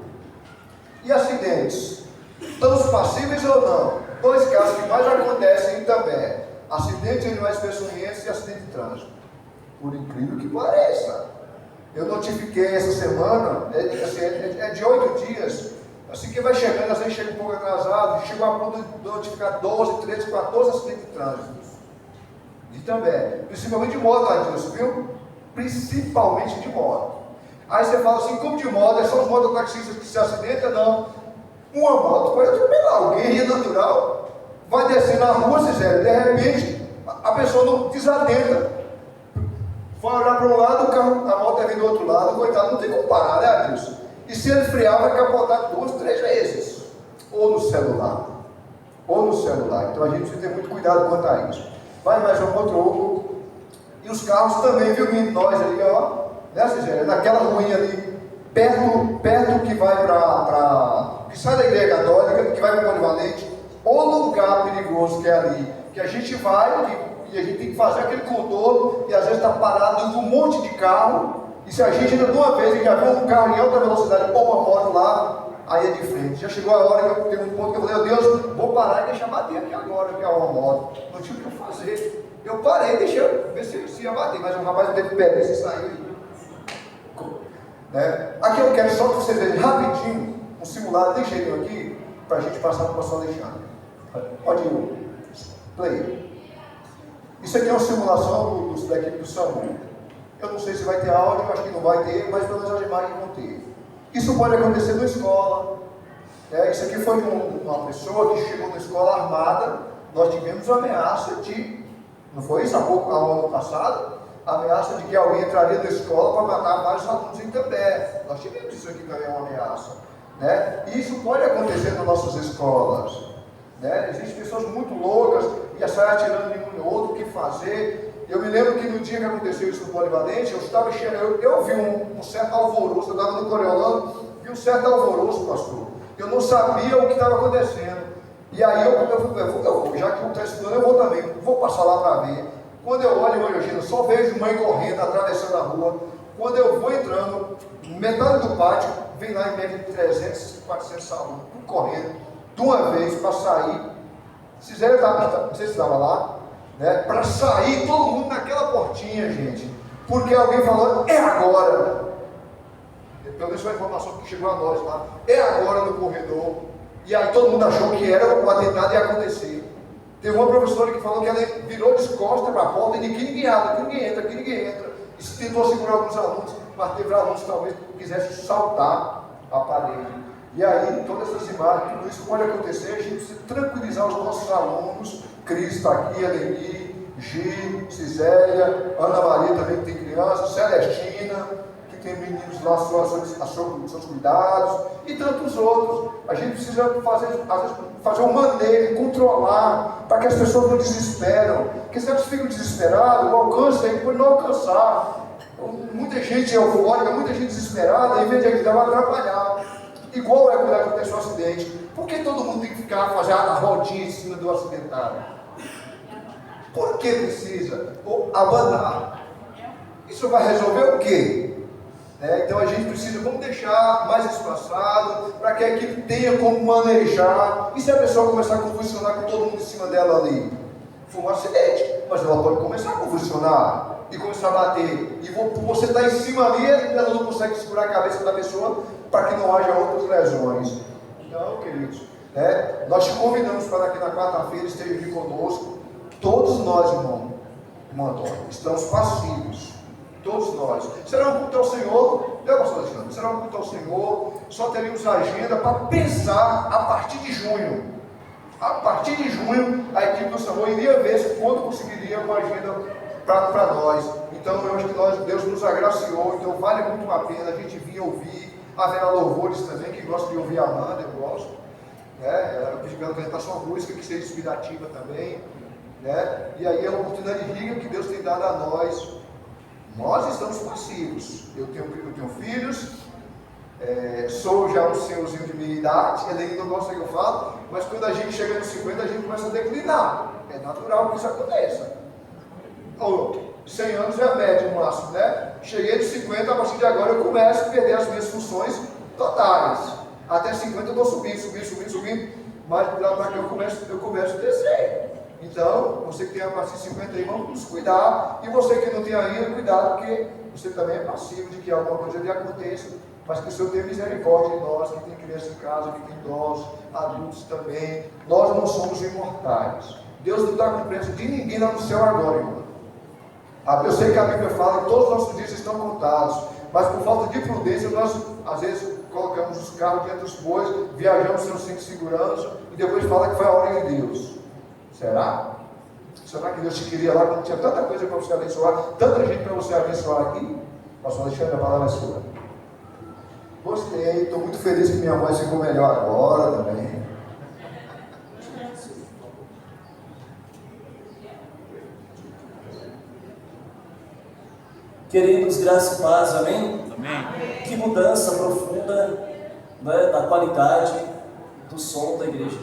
E acidentes? Estamos passíveis ou não? Dois casos que mais acontecem também: acidente de animais peçonhentos e acidente de trânsito. Por incrível que pareça, eu notifiquei essa semana, é de 8 dias. Assim que vai chegando, às vezes chega um pouco atrasado, chegou a ponto de notificar 12, 13, 14 acidentes de trânsito. E também, principalmente de moto, Adilson, viu? Principalmente de moto. Aí você fala assim, como de moto, é só os mototaxistas que se acidentam? Não. Uma moto pode atropelar alguém, é natural. Vai descer na rua, Cisele, de repente, a pessoa não desatenta. Vai olhar para um lado, o carro, a moto vem do outro lado, coitado, não tem como parar, né, Adilson? E se ele frear, vai capotar 2, 3 vezes. Ou no celular. Então a gente precisa ter muito cuidado quanto a isso. Vai mais um outro. E os carros também, viu, nós ali, ó. Né, Cisele? Naquela ruinha ali, perto que vai que sai da igreja católica, que vai para o Polivalente, o lugar perigoso que é ali, que a gente vai e a gente tem que fazer aquele contorno, e às vezes está parado um monte de carro. E se a gente ainda de uma vez já viu um carro em alta velocidade ou uma moto lá, aí é de frente. Já chegou a hora que eu tenho um ponto que eu falei, meu Deus, vou parar e deixar bater aqui agora, que é uma moto. Não tinha o que eu fazer. Eu parei, deixei ver se ia bater, mas o rapaz não teve pé, se saiu. Né? Aqui eu quero só que vocês vejam rapidinho um simulado ligeirinho aqui, para a gente passar para o pastor Alexandre. Pode ir, play. Isso aqui é uma simulação da equipe do SAMU. Eu não sei se vai ter áudio, acho que não vai ter, mas pelo menos as imagens vão ter. Isso pode acontecer na escola. Isso aqui foi uma pessoa que chegou na escola armada. Nós tivemos uma ameaça de, não foi isso? Há ano passado, a ameaça de que alguém entraria na escola para matar vários alunos em Cambé. Nós tivemos isso aqui também, uma ameaça. Né? E isso pode acontecer nas nossas escolas. Né? Existem pessoas muito loucas e saem atirando de um no outro, o que fazer. Eu me lembro que no dia que aconteceu isso no Polivalente, eu vi um certo alvoroço, eu estava no Coriolano, vi um certo alvoroço, pastor. Eu não sabia o que estava acontecendo. E aí eu vou, já que eu estou estudando, eu vou também, vou passar lá para ver. Quando eu olho, imagina, só vejo mãe correndo, atravessando a rua. Quando eu vou entrando, metade do pátio, vem lá em média de 300, 400 alunos, tudo correndo, de uma vez para sair. Não sei se estava lá. Né, para sair todo mundo naquela portinha, gente, porque alguém falou, é agora. Pelo menos foi a informação que chegou a nós lá, é agora no corredor. E aí todo mundo achou que era o atentado ia acontecer. Teve uma professora que falou que ela virou de costas para a porta e ninguém entra. E tentou segurar alguns alunos, mas teve alunos que talvez quisessem saltar a parede. E aí, todas essas imagens, tudo isso pode acontecer, a gente precisa tranquilizar os nossos alunos. Cris está aqui, Eleni, Gi, Cisélia, Ana Maria também que tem criança, Celestina, que tem meninos lá seus cuidados, e tantos outros. A gente precisa fazer um manejo, controlar, para que as pessoas não desesperam. Porque se elas ficam desesperadas, não alcançam, aí depois não alcançar. Muita gente eufórica, muita gente desesperada, em vez de ajudar, vai atrapalhar. Igual é quando acontece um acidente. Por que todo mundo tem que ficar fazendo a rodinha em cima do acidentado? Por que precisa? Abanar. Isso vai resolver o quê? Então a gente precisa, vamos deixar mais espaçado, para que a equipe tenha como manejar. E se a pessoa começar a convulsionar com todo mundo em cima dela ali? Foi um acidente, mas ela pode começar a convulsionar e começar a bater. E você está em cima ali, ela não consegue segurar a cabeça da pessoa para que não haja outras lesões. Então, queridos, nós te convidamos para que na quarta-feira esteja aqui conosco. Todos nós, irmão Antônio, estamos passivos. Todos nós. Será um culto ao Senhor, né, pastor Alexandre? Será um culto ao Senhor. Só teremos agenda para pensar a partir de junho. A partir de junho, a equipe do Senhor iria ver quando conseguiria uma agenda para nós. Então, eu acho que Deus nos agraciou. Então, vale muito a pena a gente vir ouvir. Haverá louvores também, que gosta de ouvir a Amanda, eu gosto. né? Ela pediu para ela cantar sua música que seja inspirativa também, né? E aí é uma oportunidade rica que Deus tem dado a nós. Nós estamos passivos. Eu tenho filhos, sou já um senhorzinho de meia idade, ele ainda não gosta que eu falo, mas quando a gente chega nos 50, a gente começa a declinar. É natural que isso aconteça. Ou 100 anos é a média, no máximo, né? Cheguei nos 50, a partir de agora eu começo a perder as minhas funções totais. Até 50 eu vou subindo, mas para cá eu começo a descer. Então, você que tem a partir de 50 aí, vamos nos cuidar. E você que não tem ainda, cuidado, porque você também é passivo de que alguma coisa lhe aconteça. Mas que o Senhor tenha misericórdia de nós, que tem criança em casa, que tem idosos, adultos também. Nós não somos imortais. Deus não está com pressa de ninguém lá no céu agora, irmão. Eu sei que a Bíblia fala que todos os nossos dias estão contados, mas por falta de prudência, nós às vezes colocamos os carros diante dos bois, viajamos sem o cinto de segurança, e depois fala que foi a hora de Deus. Será? Será que Deus te queria lá quando tinha tanta coisa para você abençoar, tanta gente para você abençoar aqui? Pastor Alexandre, a palavra é sua. Gostei, estou muito feliz que minha voz ficou melhor agora também. Queridos, graça e paz, amém? Amém. Que mudança profunda, né, da qualidade do som da igreja.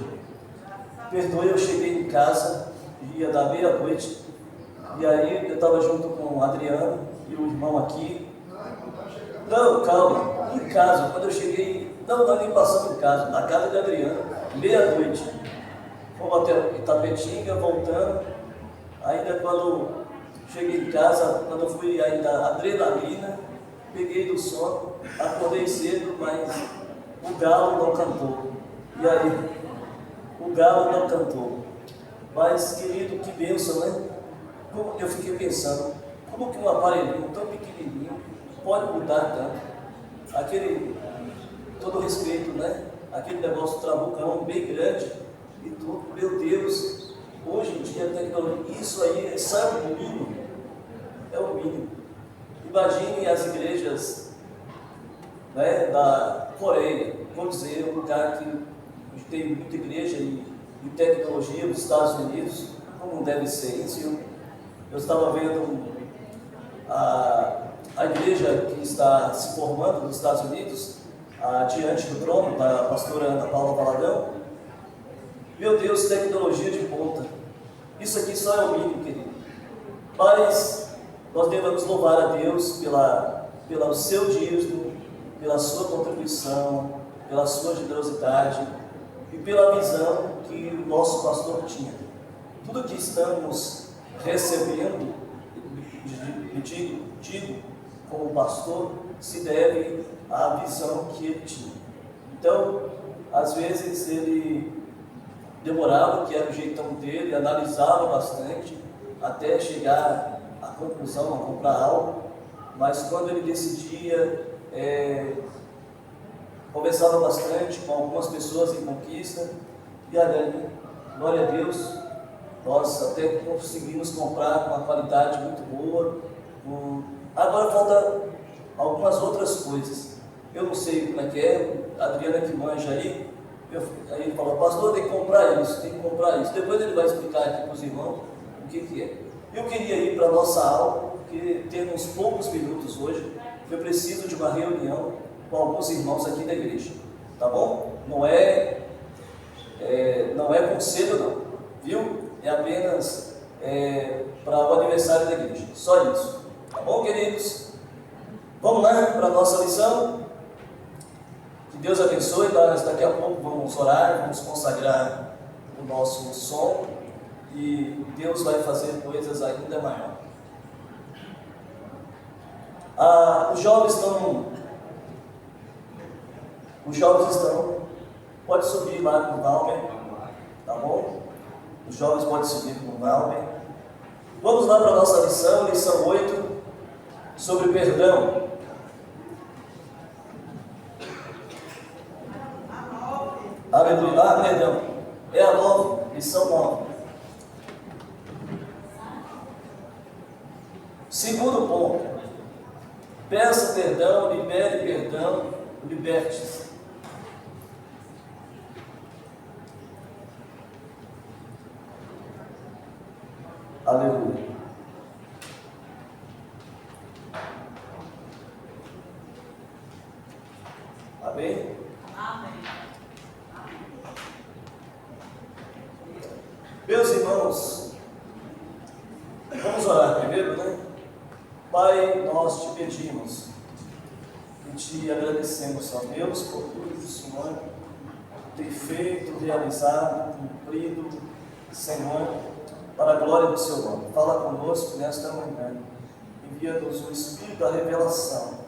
Perdoe, eu cheguei em casa, ia dar meia-noite, e aí eu estava junto com o Adriano e o irmão aqui. Não, calma, em casa, quando eu cheguei, não nem passando em casa, na casa de Adriano, meia-noite. Fomos até Itapetinga, voltando, ainda quando cheguei em casa, quando eu fui ainda adrenalina, peguei do sono, acordei cedo, mas o galo não cantou. E aí, o galo não cantou. Mas, querido, que bênção, né? Eu fiquei pensando, como que um aparelhinho tão pequenininho pode mudar tanto? Aquele, todo respeito, né? Aquele negócio trabucão bem grande e tudo, meu Deus, hoje em dia a tecnologia, isso aí, sabe o mínimo? É o mínimo. Imagine as igrejas, né, da Coreia, vou dizer, um lugar que tem muita igreja e tecnologia nos Estados Unidos, como deve ser isso. Eu estava vendo a igreja que está se formando nos Estados Unidos, diante do trono da pastora Ana Paula Valadão. Meu Deus, tecnologia de ponta. Isso aqui só é o mínimo, querido. Mas nós devemos louvar a Deus pelo seu dízimo, pela sua contribuição, pela sua generosidade e pela visão que o nosso pastor tinha. Tudo que estamos recebendo, digo como pastor, se deve à visão que ele tinha. Então, às vezes ele demorava, que era o jeitão dele, analisava bastante, até chegar à conclusão, a comprar algo, mas quando ele decidia, conversava bastante com algumas pessoas em Conquista, e ali, glória a Deus, nós até conseguimos comprar com uma qualidade muito boa. Agora falta algumas outras coisas. Eu não sei como é que é, a Adriana que manja aí, aí ele falou, pastor, tem que comprar isso, tem que comprar isso. Depois ele vai explicar aqui para os irmãos o que é. Eu queria ir para a nossa aula, porque temos poucos minutos hoje. Eu preciso de uma reunião com alguns irmãos aqui da igreja, tá bom? Não é conselho não, viu? É apenas para o aniversário da igreja, só isso, tá bom, queridos? Vamos lá para a nossa lição. Que Deus abençoe. Daqui a pouco vamos orar, vamos consagrar o nosso som e Deus vai fazer coisas ainda maiores. Os jovens estão, pode subir lá com o Valmer, tá bom? Os jovens podem subir com o Valmer. Vamos lá para a nossa lição 8, sobre perdão. Aleluia, perdão. É a 9, lição 9. Segundo ponto. Peça perdão, libere perdão, liberte-se. Aleluia. Amém? Amém. Meus irmãos, vamos orar primeiro, né? Pai, nós te pedimos e te agradecemos, ó Deus, por tudo que o Senhor tem feito, realizado, cumprido, Senhor, para a glória do seu nome. Fala conosco nesta manhã, envia-nos o Espírito da revelação,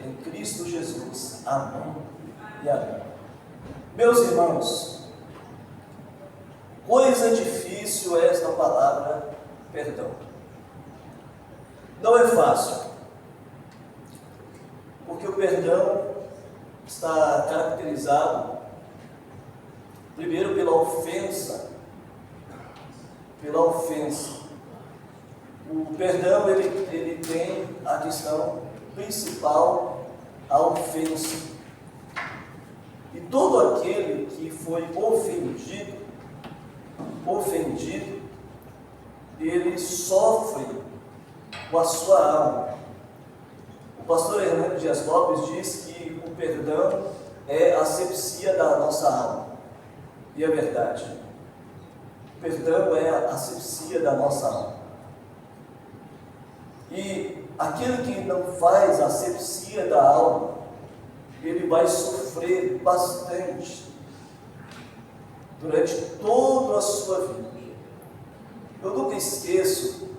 em Cristo Jesus. Amém e amém. Meus irmãos, coisa difícil é esta palavra perdão. Não é fácil, porque o perdão está caracterizado primeiro pela ofensa. O perdão ele tem a questão principal, a ofensa. E todo aquele que foi ofendido, ele sofre com a sua alma. O pastor Hernando Dias Lopes diz que o perdão é a asepsia da nossa alma. E é verdade. O perdão é a asepsia da nossa alma. E aquele que não faz a asepsia da alma, ele vai sofrer bastante durante toda a sua vida. Eu nunca esqueço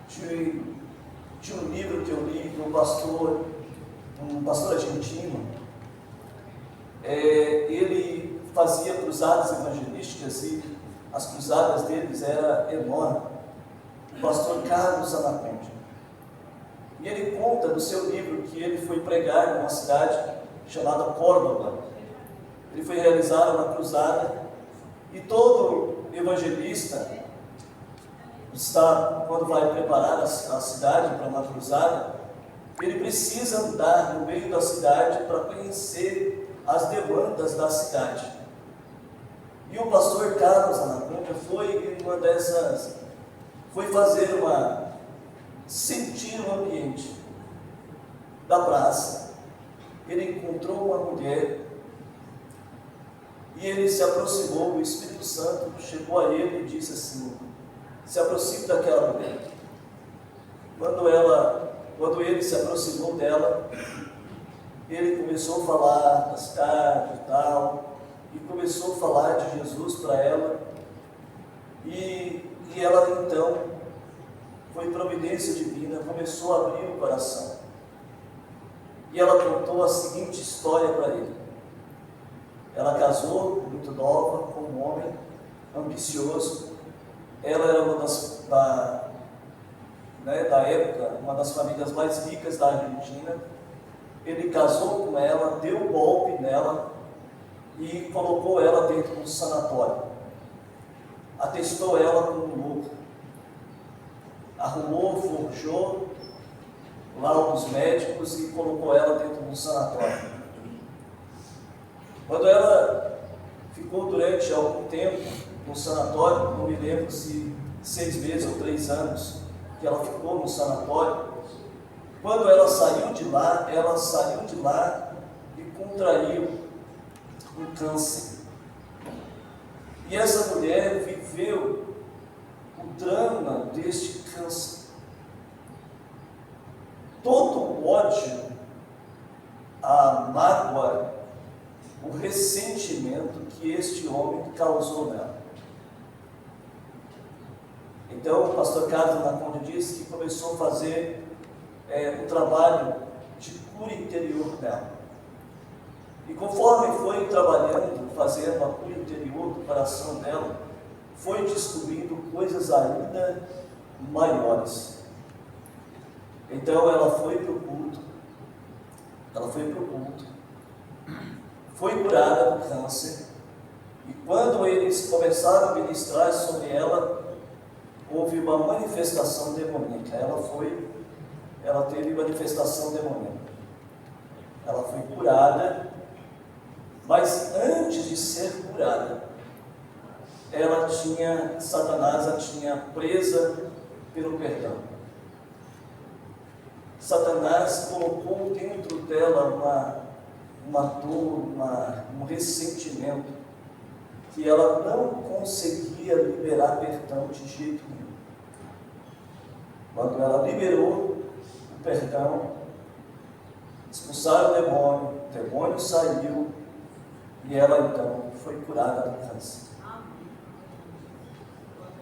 de um livro que eu li de um pastor argentino. Ele fazia cruzadas evangelísticas e as cruzadas deles eram enormes. O pastor Carlos Anaconda. E ele conta no seu livro que ele foi pregar numa cidade chamada Córdoba. Ele foi realizar uma cruzada e todo evangelista quando vai preparar a cidade para uma cruzada, ele precisa andar no meio da cidade para conhecer as demandas da cidade. E o pastor Carlos Anaconda foi sentir o ambiente da praça. Ele encontrou uma mulher e ele se aproximou, o Espírito Santo chegou a ele e disse assim: se aproxime daquela mulher. Quando ele se aproximou dela, ele começou a falar da cidade e tal, e começou a falar de Jesus para ela, e ela então, foi providência divina, começou a abrir o coração. E ela contou a seguinte história para ele. Ela casou muito nova com um homem ambicioso. Ela era da época, uma das famílias mais ricas da Argentina. Ele casou com ela, deu um golpe nela e colocou ela dentro de um sanatório. Atestou ela como louca. Arrumou, forjou laudos médicos e colocou ela dentro de um sanatório. Quando ela ficou durante algum tempo no sanatório, não me lembro se 6 meses ou 3 anos que ela ficou no sanatório, quando ela saiu de lá e contraiu um câncer. E essa mulher viveu o drama deste câncer. Todo o ódio, a mágoa, o ressentimento que este homem causou nela. Então o pastor Carlos Anaconda disse que começou a fazer um trabalho de cura interior dela. E conforme foi trabalhando, fazendo a cura interior do coração dela, foi descobrindo coisas ainda maiores. Então ela foi para o culto, foi curada do câncer, e quando eles começaram a ministrar sobre ela, houve uma manifestação demoníaca. Ela teve manifestação demoníaca. Ela foi curada, mas antes de ser curada, Satanás a tinha presa pelo perdão. Satanás colocou dentro dela uma dor, um ressentimento, que ela não conseguia liberar perdão de jeito nenhum. Quando ela liberou o perdão, expulsaram o demônio saiu, e ela então foi curada do câncer.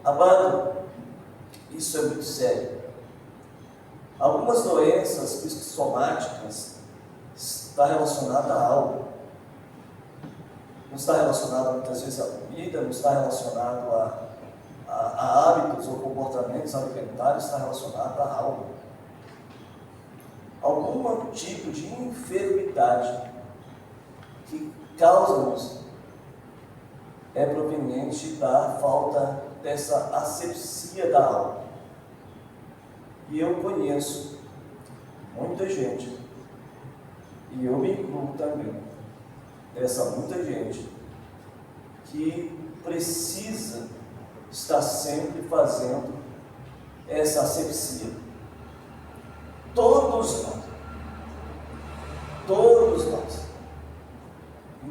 Amado, isso é muito sério. Algumas doenças psicossomáticas estão relacionadas a algo. Não está relacionado muitas vezes à comida, não está relacionado a hábitos ou comportamentos alimentares, está relacionado a algo. Algum tipo de enfermidade que causa-nos é proveniente da falta dessa asepsia da alma. E eu conheço muita gente, e eu me incluo também, dessa muita gente que precisa estar sempre fazendo essa asepsia. Todos nós,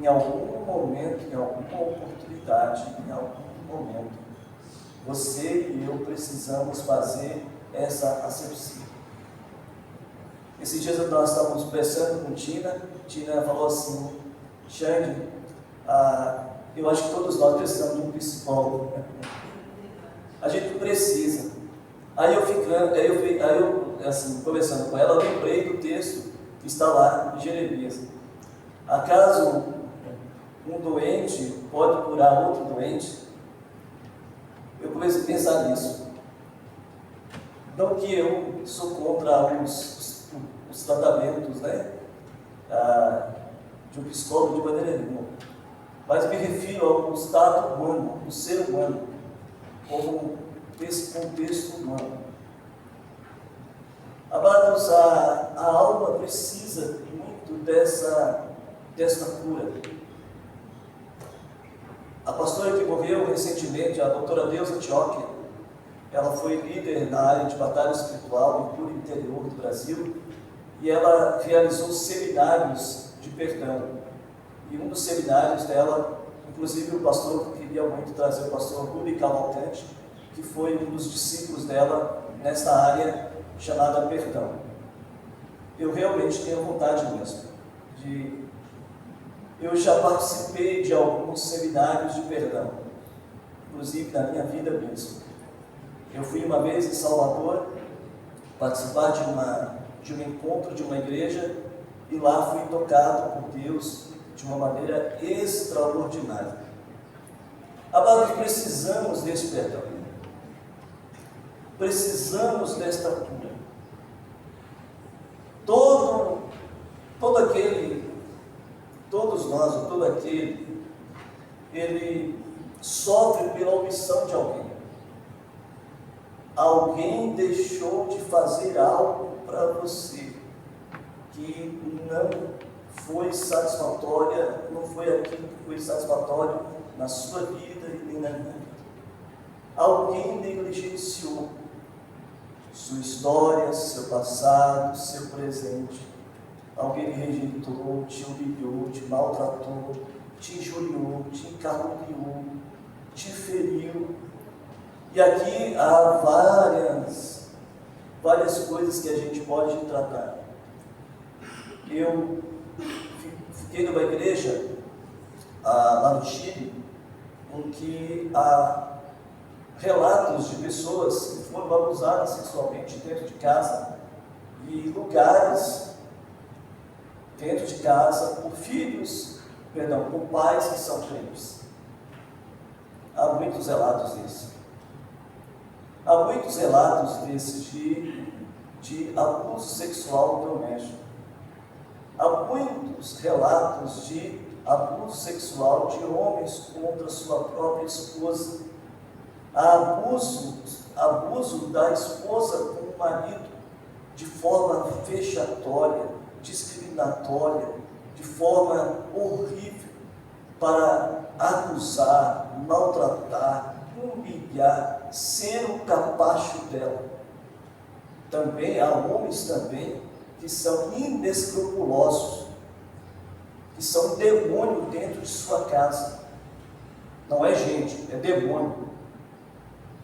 em algum momento, em alguma oportunidade, em algum momento, você e eu precisamos fazer essa asepsia. Esses dias nós estávamos conversando com Tina falou assim: Xande, eu acho que todos nós precisamos de um psicólogo. A gente precisa. Aí eu assim, conversando com ela, eu lembrei do texto que está lá em Jeremias. Acaso um doente pode curar outro doente? Eu comecei a pensar nisso. Não que eu sou contra os tratamentos, né, de um psicólogo de maneira nenhuma, mas me refiro ao estado humano, do ser humano, como esse contexto humano. Amados, a alma precisa muito dessa cura. A pastora que morreu recentemente, a doutora Deusa Tioque, ela foi líder na área de batalha espiritual em cura interior do Brasil, e ela realizou seminários de perdão. E um dos seminários dela, inclusive o pastor que queria muito trazer, o pastor Rubem Cavalcante, que foi um dos discípulos dela nessa área chamada perdão. Eu realmente tenho vontade mesmo eu já participei de alguns seminários de perdão, inclusive na minha vida mesmo. Eu fui uma vez em Salvador participar de um encontro de uma igreja, e lá fui tocado por Deus de uma maneira extraordinária. Amados, precisamos desse perdão. Precisamos desta cura. Todos nós, ou todo aquele, ele sofre pela omissão de alguém. Alguém deixou de fazer algo para você que não foi satisfatória, não foi aquilo que foi satisfatório na sua vida e nem na minha vida. Alguém negligenciou sua história, seu passado, seu presente. Alguém rejeitou, te humilhou, te maltratou, te injuriou, te caluniou, te feriu. E aqui há várias coisas que a gente pode tratar. Eu fiquei numa igreja lá no Chile, em que há relatos de pessoas que foram abusadas sexualmente dentro de casa, e lugares dentro de casa por por pais que são crentes. Há muitos relatos desses. Há muitos relatos desses de abuso sexual doméstico. Há muitos relatos de abuso sexual de homens contra sua própria esposa. Há abuso da esposa com o marido de forma vexatória, discriminatória, de forma horrível, para acusar, maltratar, humilhar, ser o capacho dela. Também há homens também que são inescrupulosos, que são demônio dentro de sua casa. Não é gente, é demônio.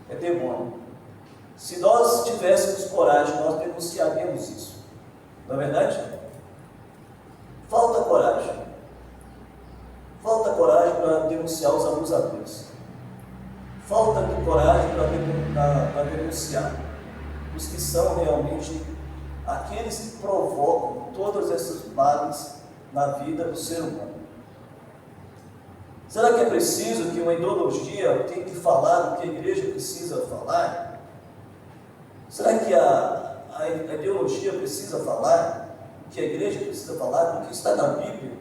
É demônio. Se nós tivéssemos coragem, nós denunciaríamos isso. Não é verdade? Falta coragem. Falta coragem para denunciar os abusadores. Falta de coragem para denunciar os que são realmente aqueles que provocam todas essas males na vida do ser humano. Será que é preciso que uma ideologia tenha que falar o que a igreja precisa falar? Será que a ideologia precisa falar o que a igreja precisa falar? O que está na Bíblia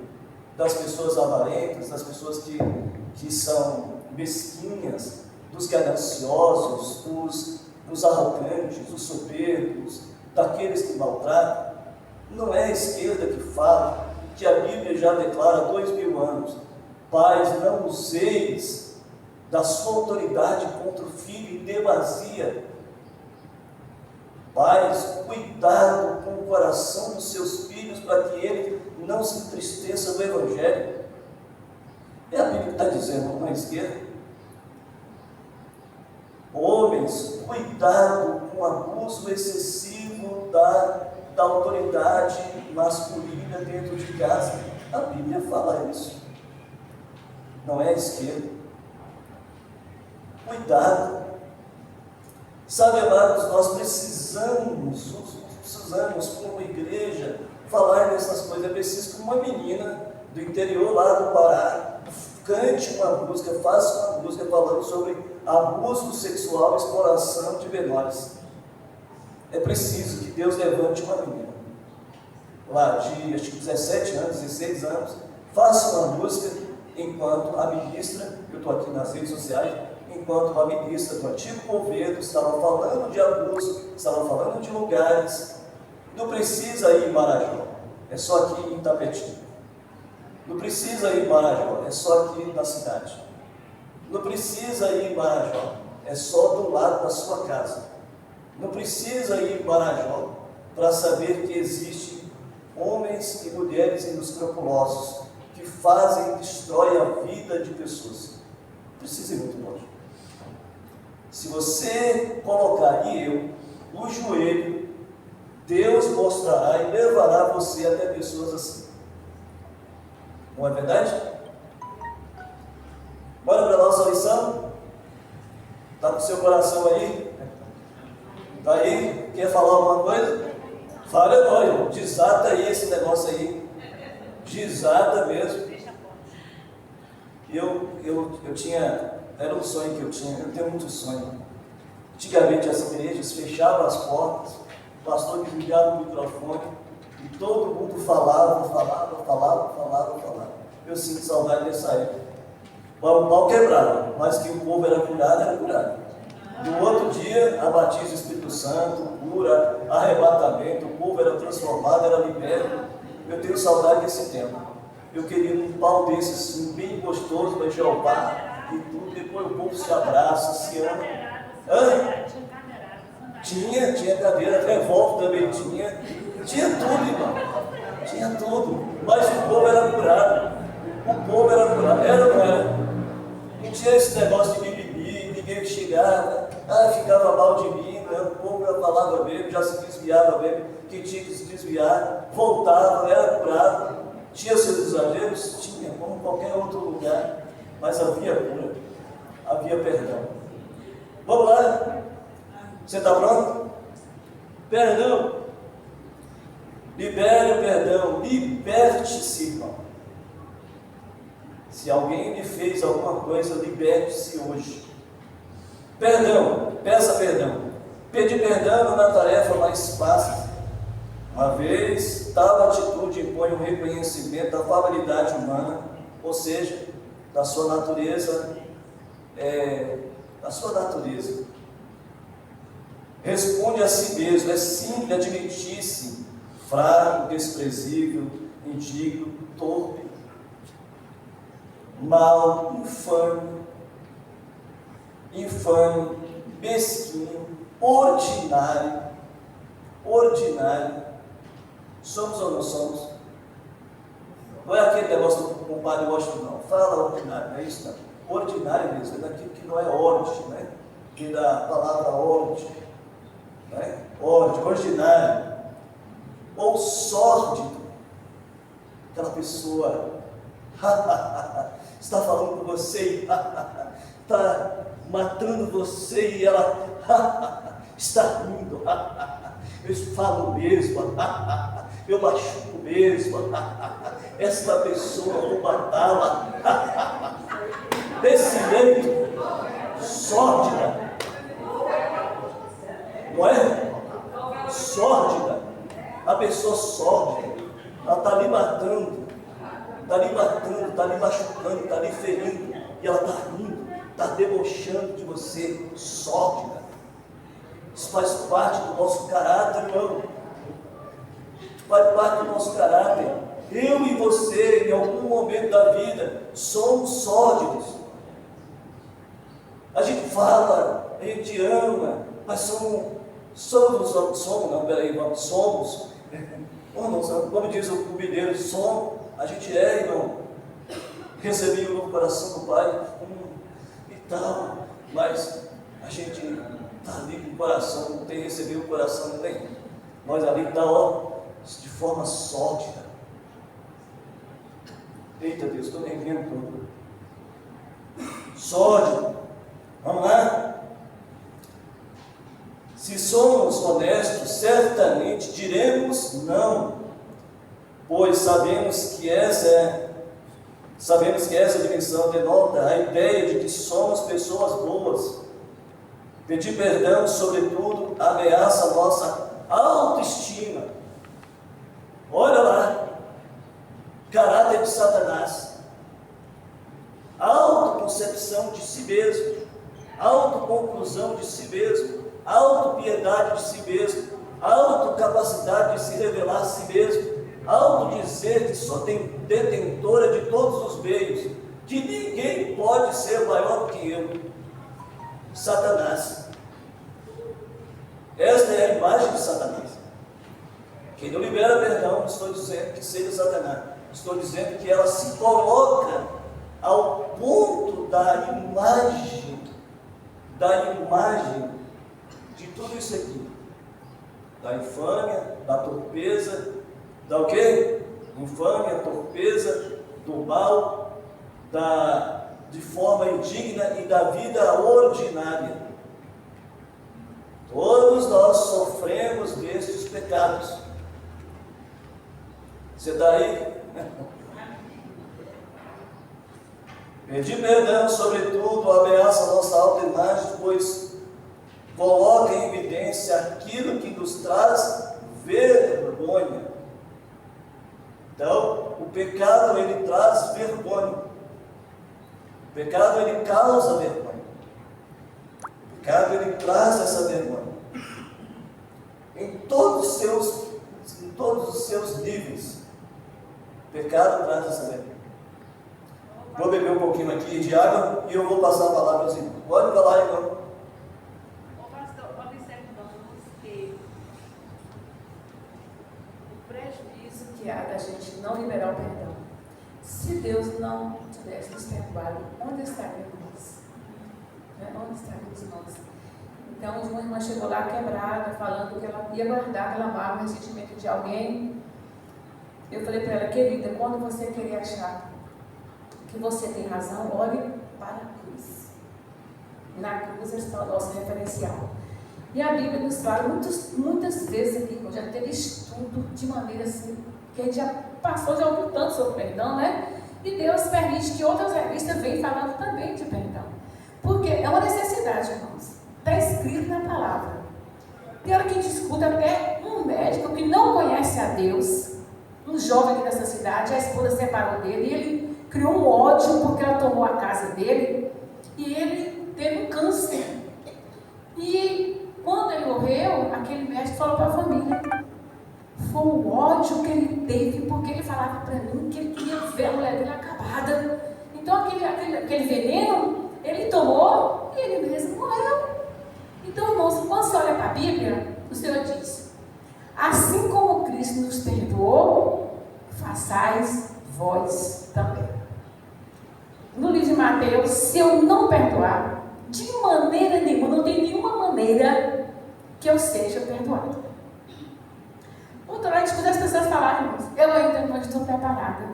das pessoas avarentas, das pessoas que são mesquinhas, dos gananciosos, dos arrogantes, dos soberbos, daqueles que maltratam? Não é a esquerda que fala, que a Bíblia já declara há 2000 anos. Pais, não useis da sua autoridade contra o filho em demasia. Pais, cuidado com o coração dos seus filhos para que ele não se entristeça do Evangelho. É a Bíblia que está dizendo, não é a esquerda? Homens, cuidado com o abuso excessivo da autoridade masculina dentro de casa. A Bíblia fala isso. Não é a esquerda. Cuidado. Sabe, amados, nós precisamos como igreja, falar dessas coisas. É preciso que uma menina do interior lá do Pará cante uma música, faça uma música falando sobre abuso sexual e exploração de menores. É preciso que Deus levante uma menina lá de, acho que 17 anos, 16 anos, faça uma música enquanto a ministra, eu estou aqui nas redes sociais, enquanto a ministra do antigo governo estava falando de abuso, estava falando de lugares. Não precisa ir em Marajó, é só aqui em Itapetinga. Não precisa ir em Marajó, é só aqui na cidade. Não precisa ir em Marajó, é só do lado da sua casa. Não precisa ir em Marajó para saber que existem homens e mulheres inescrupulosos que fazem e destroem a vida de pessoas. Não precisa ir muito longe. Se você colocar e eu no joelho, Deus mostrará e levará você até pessoas assim. Não é verdade? Bora para a nossa lição? Está com o seu coração aí? Está aí? Quer falar alguma coisa? Fala, irmão. Desata aí esse negócio aí. Desata mesmo. Eu tinha, era um sonho que eu tinha, eu tenho muito sonho. Antigamente as igrejas fechavam as portas, o pastor desligava o microfone e todo mundo falava. Eu sinto saudade dessa época. O pau quebrava, mas que o povo era curado. No outro dia, a batismo do Espírito Santo, cura, arrebatamento, o povo era transformado, era liberto. Eu tenho saudade desse tempo. Eu queria um pau desse assim, bem gostoso para Jeová e tudo. Depois o povo se abraça, se ama. Tinha cadeira, revólver também tinha. Tinha tudo, irmão. Tinha tudo. Mas o povo era curado. Era ou não era? Não tinha esse negócio de mimimi, ninguém chegava, ficava mal de mim, né? O povo falava mesmo, já se desviava mesmo, quem tinha que se desviar, voltava, era curado. Tinha seus exageros? Tinha, como em qualquer outro lugar, mas havia cura, havia perdão. Vamos lá? Você está pronto? Perdão. Libere o perdão, liberte-se, irmão. Se alguém lhe fez alguma coisa, liberte-se hoje. Perdão, peça perdão. Pedir perdão não é uma tarefa mais fácil. Uma vez, tal atitude impõe um reconhecimento da falabilidade humana, ou seja, da sua natureza, Responde a si mesmo, é simples admitir-se fraco, desprezível, indigno, torpe. mau, infame, mesquinho, ordinário. Somos ou não somos? Não é aquele negócio do compadre Washington, não. Fala ordinário, não é isso não. Ordinário mesmo, é daquilo que não é ordem, né? Que da palavra ordem, né? Ordem, ordinário. Ou sórdido. Aquela pessoa está falando com você, está matando você e ela está rindo. Eu falo mesmo, eu machuco mesmo. Essa pessoa, eu vou matá-la. Desse jeito, sórdida. Não é? Sórdida. A pessoa sórdida. Ela está ali matando, está ali machucando, está ali ferindo. E ela está rindo, está debochando de você, sórdida. Isso faz parte do nosso caráter, irmão. Faz parte do nosso caráter. Eu e você, em algum momento da vida, somos sórdidos. A gente fala, a gente ama, mas somos, como diz o mineiro, a gente é, irmão. Recebi o novo coração do Pai, e tal, mas a gente está ali com o coração, não tem recebido o coração, não tem? Nós ali está, de forma sórdida. Eita Deus, estou nem vendo tudo. Sórdido. Vamos lá? Se somos honestos, certamente diremos não, pois sabemos que essa dimensão denota a ideia de que somos pessoas boas. Pedir perdão, sobretudo, ameaça a nossa autoestima. Olha lá, caráter de Satanás, autoconcepção de si mesmo, autoconclusão de si mesmo, autopiedade de si mesmo, autocapacidade de se revelar a si mesmo, autodizer que sou detentora de todos os meios, que ninguém pode ser maior que eu. Satanás. Esta é a imagem de Satanás. Quem não libera perdão, não estou dizendo que seja Satanás, estou dizendo que ela se coloca ao ponto da imagem de tudo isso aqui, da infâmia, da torpeza, da o quê? Infâmia, torpeza, do mal, de forma indigna e da vida ordinária. Todos nós sofremos destes pecados. Você está aí? Pedir perdão, sobretudo, ameaça a nossa autoimagem, pois coloca em evidência aquilo que nos traz vergonha. Então, o pecado, ele traz vergonha. O pecado, ele causa vergonha. O pecado, ele traz essa vergonha. Em todos os seus níveis, o pecado traz essa vergonha. Vou beber um pouquinho aqui de água e eu vou passar a palavra aos irmãos. Pode falar, irmão. Ô pastor, observamos que o prejuízo que há da gente não liberar o perdão. Se Deus não tivesse nos perdoado, onde estaríamos nós? Onde estaríamos nós? Então, uma irmã chegou lá quebrada, falando que ela ia guardar aquela mágoa, o ressentimento de alguém. Eu falei para ela, querida, quando você querer achar que você tem razão, olhe para a cruz. Na cruz está o nosso referencial. E a Bíblia nos fala muitas vezes aqui, já teve estudo de maneira assim, que a gente já passou, já ouviu tanto sobre perdão, né? E Deus permite que outras revistas venham falando também de perdão. Porque é uma necessidade, irmãos. Está escrito na palavra. Tem hora que a gente escuta até um médico que não conhece a Deus, um jovem aqui dessa cidade, a esposa separou dele, e ele criou um ódio porque ela tomou a casa dele, e ele teve um câncer. E quando ele morreu, aquele médico falou para a família, foi o ódio que ele teve, porque ele falava para mim que ele queria ver a mulher dele acabada. Então aquele aquele veneno, ele tomou e ele mesmo morreu. Então, irmãos, quando você olha para a Bíblia, o Senhor diz: assim como Cristo nos perdoou, façais vós também. No livro de Mateus, se eu não perdoar, de maneira nenhuma, não tem nenhuma maneira que eu seja perdoado. Outra hora, escuta as pessoas falarem, irmãos, eu ainda não estou preparada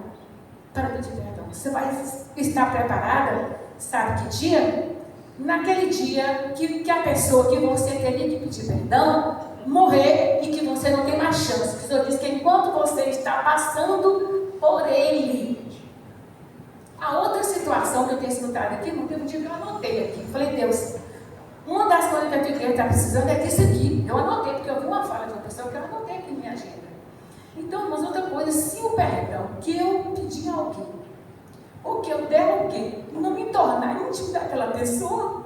para pedir perdão. Você vai estar preparada, sabe que dia? Naquele dia que a pessoa que você teria que pedir perdão morrer e que você não tem mais chance. O Senhor diz que enquanto você está passando por ele. A outra situação que eu tenho escutado aqui, não teve um dia que eu anotei aqui. Eu falei, Deus, uma das coisas que a tua igreja está precisando é disso aqui. Eu anotei, porque eu vi uma fala de uma pessoa que eu anotei aqui na minha agenda. Então, mas outra coisa, se o perdão que eu pedi a alguém, ou que eu der a alguém, não me tornar íntimo daquela pessoa,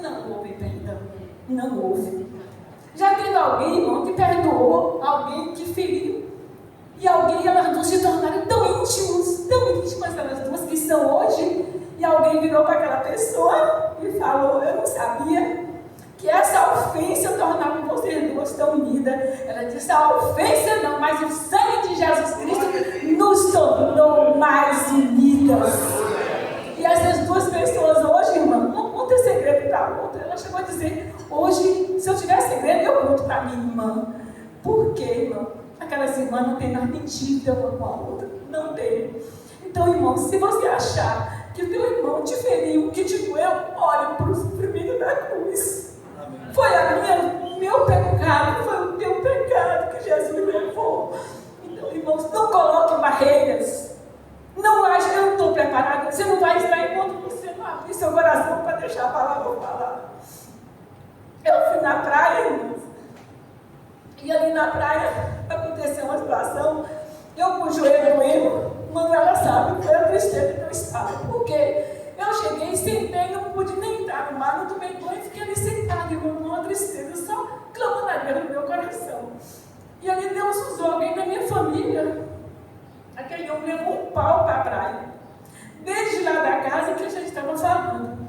não houve perdão. Não houve. Já teve alguém, irmão, que perdoou alguém que feriu. E alguém e elas duas se tornaram tão íntimas elas duas que são hoje. E alguém virou para aquela pessoa e falou, eu não sabia que essa ofensa tornava vocês duas tão unidas. Ela disse, a ofensa não, mas o sangue de Jesus Cristo nos tornou mais unidas. E essas duas pessoas hoje, irmão, não conta segredo para a outra. Ela chegou a dizer, hoje, se eu tiver segredo, eu conto para minha irmã. Por quê, irmão? Aquelas irmãs não têm mais mentira uma com a outra. Não tem. Então, irmão, se você achar que o teu irmão te feriu, que te doeu, olhe para o sofrimento da cruz. Amém. Foi o meu pecado, foi o teu pecado que Jesus levou. Então, irmãos, não coloque barreiras. Não ache que eu não estou preparado. Você não vai estar enquanto você não abrir seu coração para deixar a palavra falar. Eu fui na praia, irmãos. E ali na praia aconteceu uma situação, eu com o joelho doendo, Manuela sabe, foi a tristeza que eu estava, porque eu cheguei, sentei, não pude nem entrar no mar, não tomei banho, fiquei ali sentada, irmão, numa tristeza, só clamando a Deus no meu coração. E ali Deus usou alguém da minha família, aquele homem levou um pau para a praia, desde lá da casa que a gente estava falando.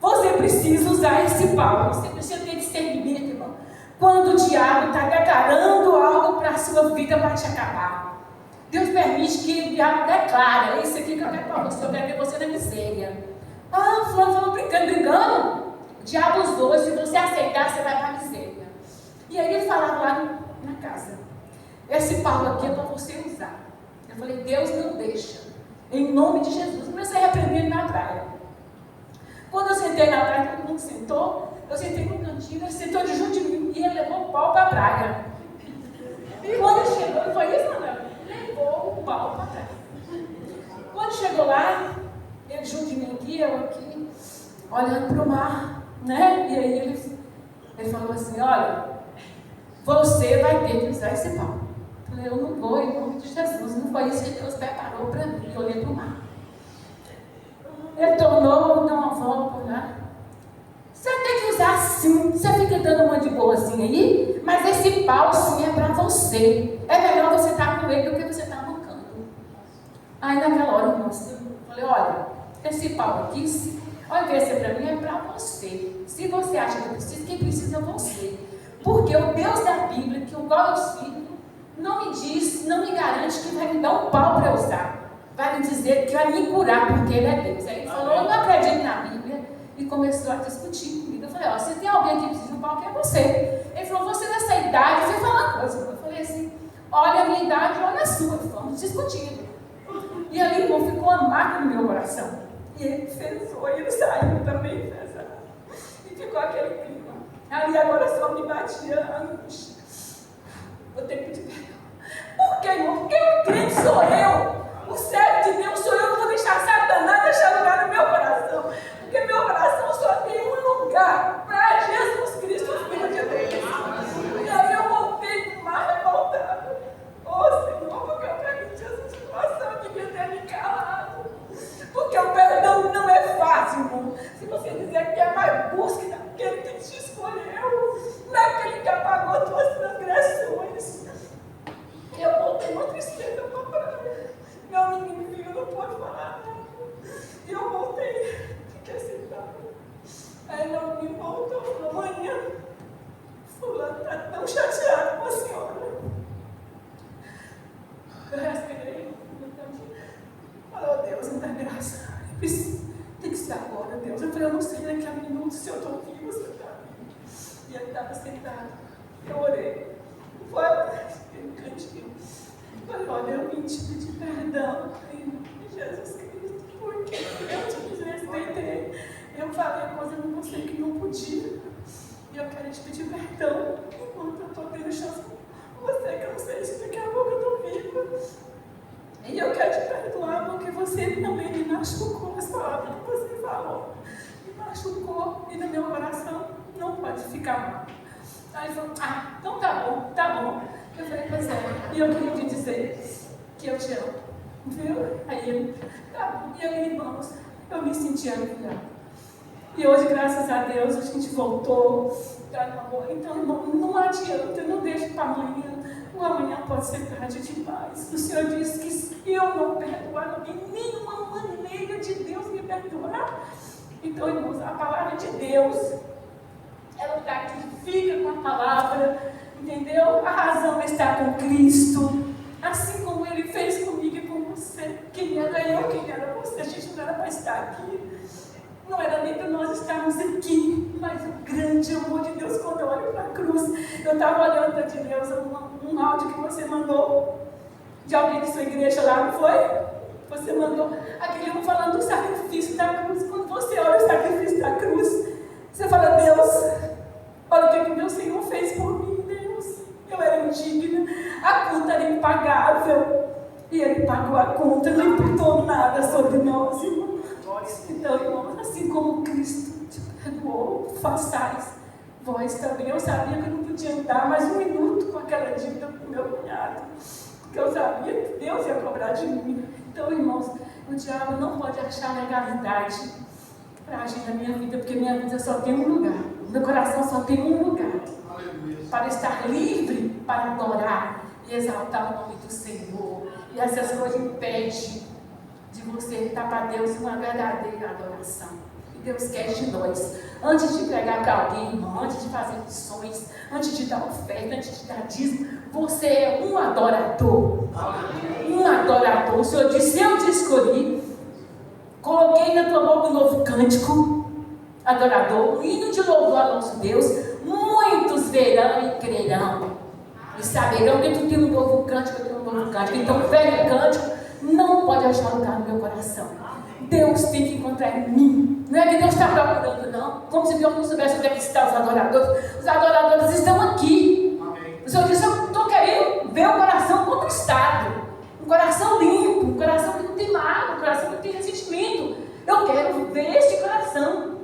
Você precisa usar esse pau, você precisa ter discernimento, irmão. Quando o diabo está declarando algo para a sua vida para te acabar, Deus permite que o diabo declare, é isso aqui que eu quero para você, eu quero ver você na miséria. Ah, fulano falou brincando. O diabo usou, se você aceitar, você vai para a miséria. E aí ele falava lá na casa, esse pau aqui é para você usar. Eu falei, Deus não deixa, em nome de Jesus. Comecei a repreender na praia. Quando eu sentei na praia, todo mundo sentou. Eu sentei no cantinho, ele sentou de junto de mim e ele levou o pau para a praia. E quando ele chegou, foi isso, Ana? Levou o pau para a praia. Quando chegou lá, ele junto de mim aqui, eu aqui, olhando para o mar, né? E aí ele falou assim, olha, você vai ter que usar esse pau. Eu falei, eu não vou, em nome de Jesus, não foi isso que Deus preparou para mim. Eu olhei para o mar. Ele tornou, deu uma volta por lá. Você tem que usar sim, você fica dando uma de boazinha aí, mas esse pau sim é para você. É melhor você estar com ele do que você estar mancando. Aí naquela hora, irmão, eu falei, olha, esse pau aqui, ao invés de ser para mim, é para você. Se você acha que precisa, quem precisa é você. Porque o Deus da Bíblia, que o qual eu sigo, não me diz, não me garante que vai me dar um pau para usar. Vai me dizer que vai me curar, porque ele é Deus. Aí ele falou, eu não acredito na Bíblia. E começou a discutir comigo. Eu falei, ó, se tem alguém que precisa de um pau, que é você. Ele falou, você nessa idade, você fala uma coisa. Eu falei assim, olha a minha idade, olha a sua. Vamos discutindo. E ali, irmão, ficou uma marca no meu coração. E ele fezou, e ele saiu também fezado. E ficou aquele clima. Ali agora só me batia a angústia. Vou ter que pedir perdão. Por quê, irmão? Porque o crente sou eu. O servo de Deus sou eu. Não vou deixar Satanás deixar lugar no meu coração. Porque meu coração só tem um lugar para Jesus Cristo, Filho de Deus. E aí eu voltei com o mar revoltado. Senhor, porque eu permiti essa situação, eu devia ter me calado. Porque o perdão não é fácil, irmão. Se você dizer que é mais busca daquele que te escolheu, naquele que apagou as tuas transgressões. Eu voltei uma tristeza para a praia. Meu menino filho não pode falar nada. E eu voltei estava sentado, eu orei. Foi no cantinho. Falei, olha, eu vim te pedir perdão em Jesus Cristo, porque eu te desrespeitei. Eu falei coisa com você que não podia. E eu quero te pedir perdão enquanto eu estou tendo chance com você, que eu não sei se daqui a pouco eu estou viva. E eu quero te perdoar porque você também me machucou, as palavras que você falou. Me machucou e no meu coração não pode ficar mal. Aí ele falou, então tá bom, tá bom. Eu falei, pois é, e eu queria te dizer que eu te amo, viu? Aí ele, tá bom. E aí, irmãos, eu me senti aliviada. E hoje, graças a Deus, a gente voltou, tá no amor. Então, não adianta, não deixe para amanhã. O amanhã pode ser tarde demais. O Senhor disse que se eu não perdoar, não tem nenhuma maneira de Deus me perdoar. Então, irmãos, a palavra de Deus, ela está aqui, fica com a palavra, entendeu? A razão está com Cristo, assim como Ele fez comigo e com você. Quem era eu, quem era você, a gente não era para estar aqui. Não era nem para nós estarmos aqui, mas o grande amor de Deus, quando eu olho para a cruz. Eu estava olhando para de Deus, um áudio que você mandou de alguém de sua igreja lá, não foi? Você mandou aquele um falando do sacrifício da cruz. Quando você olha o sacrifício da cruz, você fala, Deus, olha o que meu Senhor fez por mim, Deus. Eu era indigna, a conta era impagável. E Ele pagou a conta, não imputou nada sobre nós, irmãos. Então, irmãos, assim como Cristo te perdoou, façais vós também. Eu sabia que eu não podia andar mais um minuto com aquela dívida do meu cunhado, porque eu sabia que Deus ia cobrar de mim. Então, irmãos, o diabo não pode achar legalidade para agir na minha vida, porque minha vida só tem um lugar, meu coração só tem um lugar, para estar livre, para adorar e exaltar o nome do Senhor. E essas coisas impedem de você estar para Deus uma verdadeira adoração. E Deus quer de nós. Antes de pregar para alguém, irmão, antes de fazer missões, antes de dar oferta, antes de dar dízimo, você é um adorador. Um adorador. O Senhor disse, eu te escolhi, coloquei na tua boca um novo cântico, adorador, um hino de louvor ao nosso Deus. Muitos verão e crerão. E saberão que tu tem um novo cântico, eu tenho um novo cântico. Então, o velho cântico não pode achar lugar no meu coração. Deus tem que encontrar em mim. Não é que Deus está procurando, não. Como se Deus não soubesse onde é que estão os adoradores. Os adoradores estão aqui. O Senhor disse, eu estou querendo ver o coração conquistado. Um coração limpo, um coração que não tem mágoa, um coração que não tem ressentimento. Eu quero ver este coração.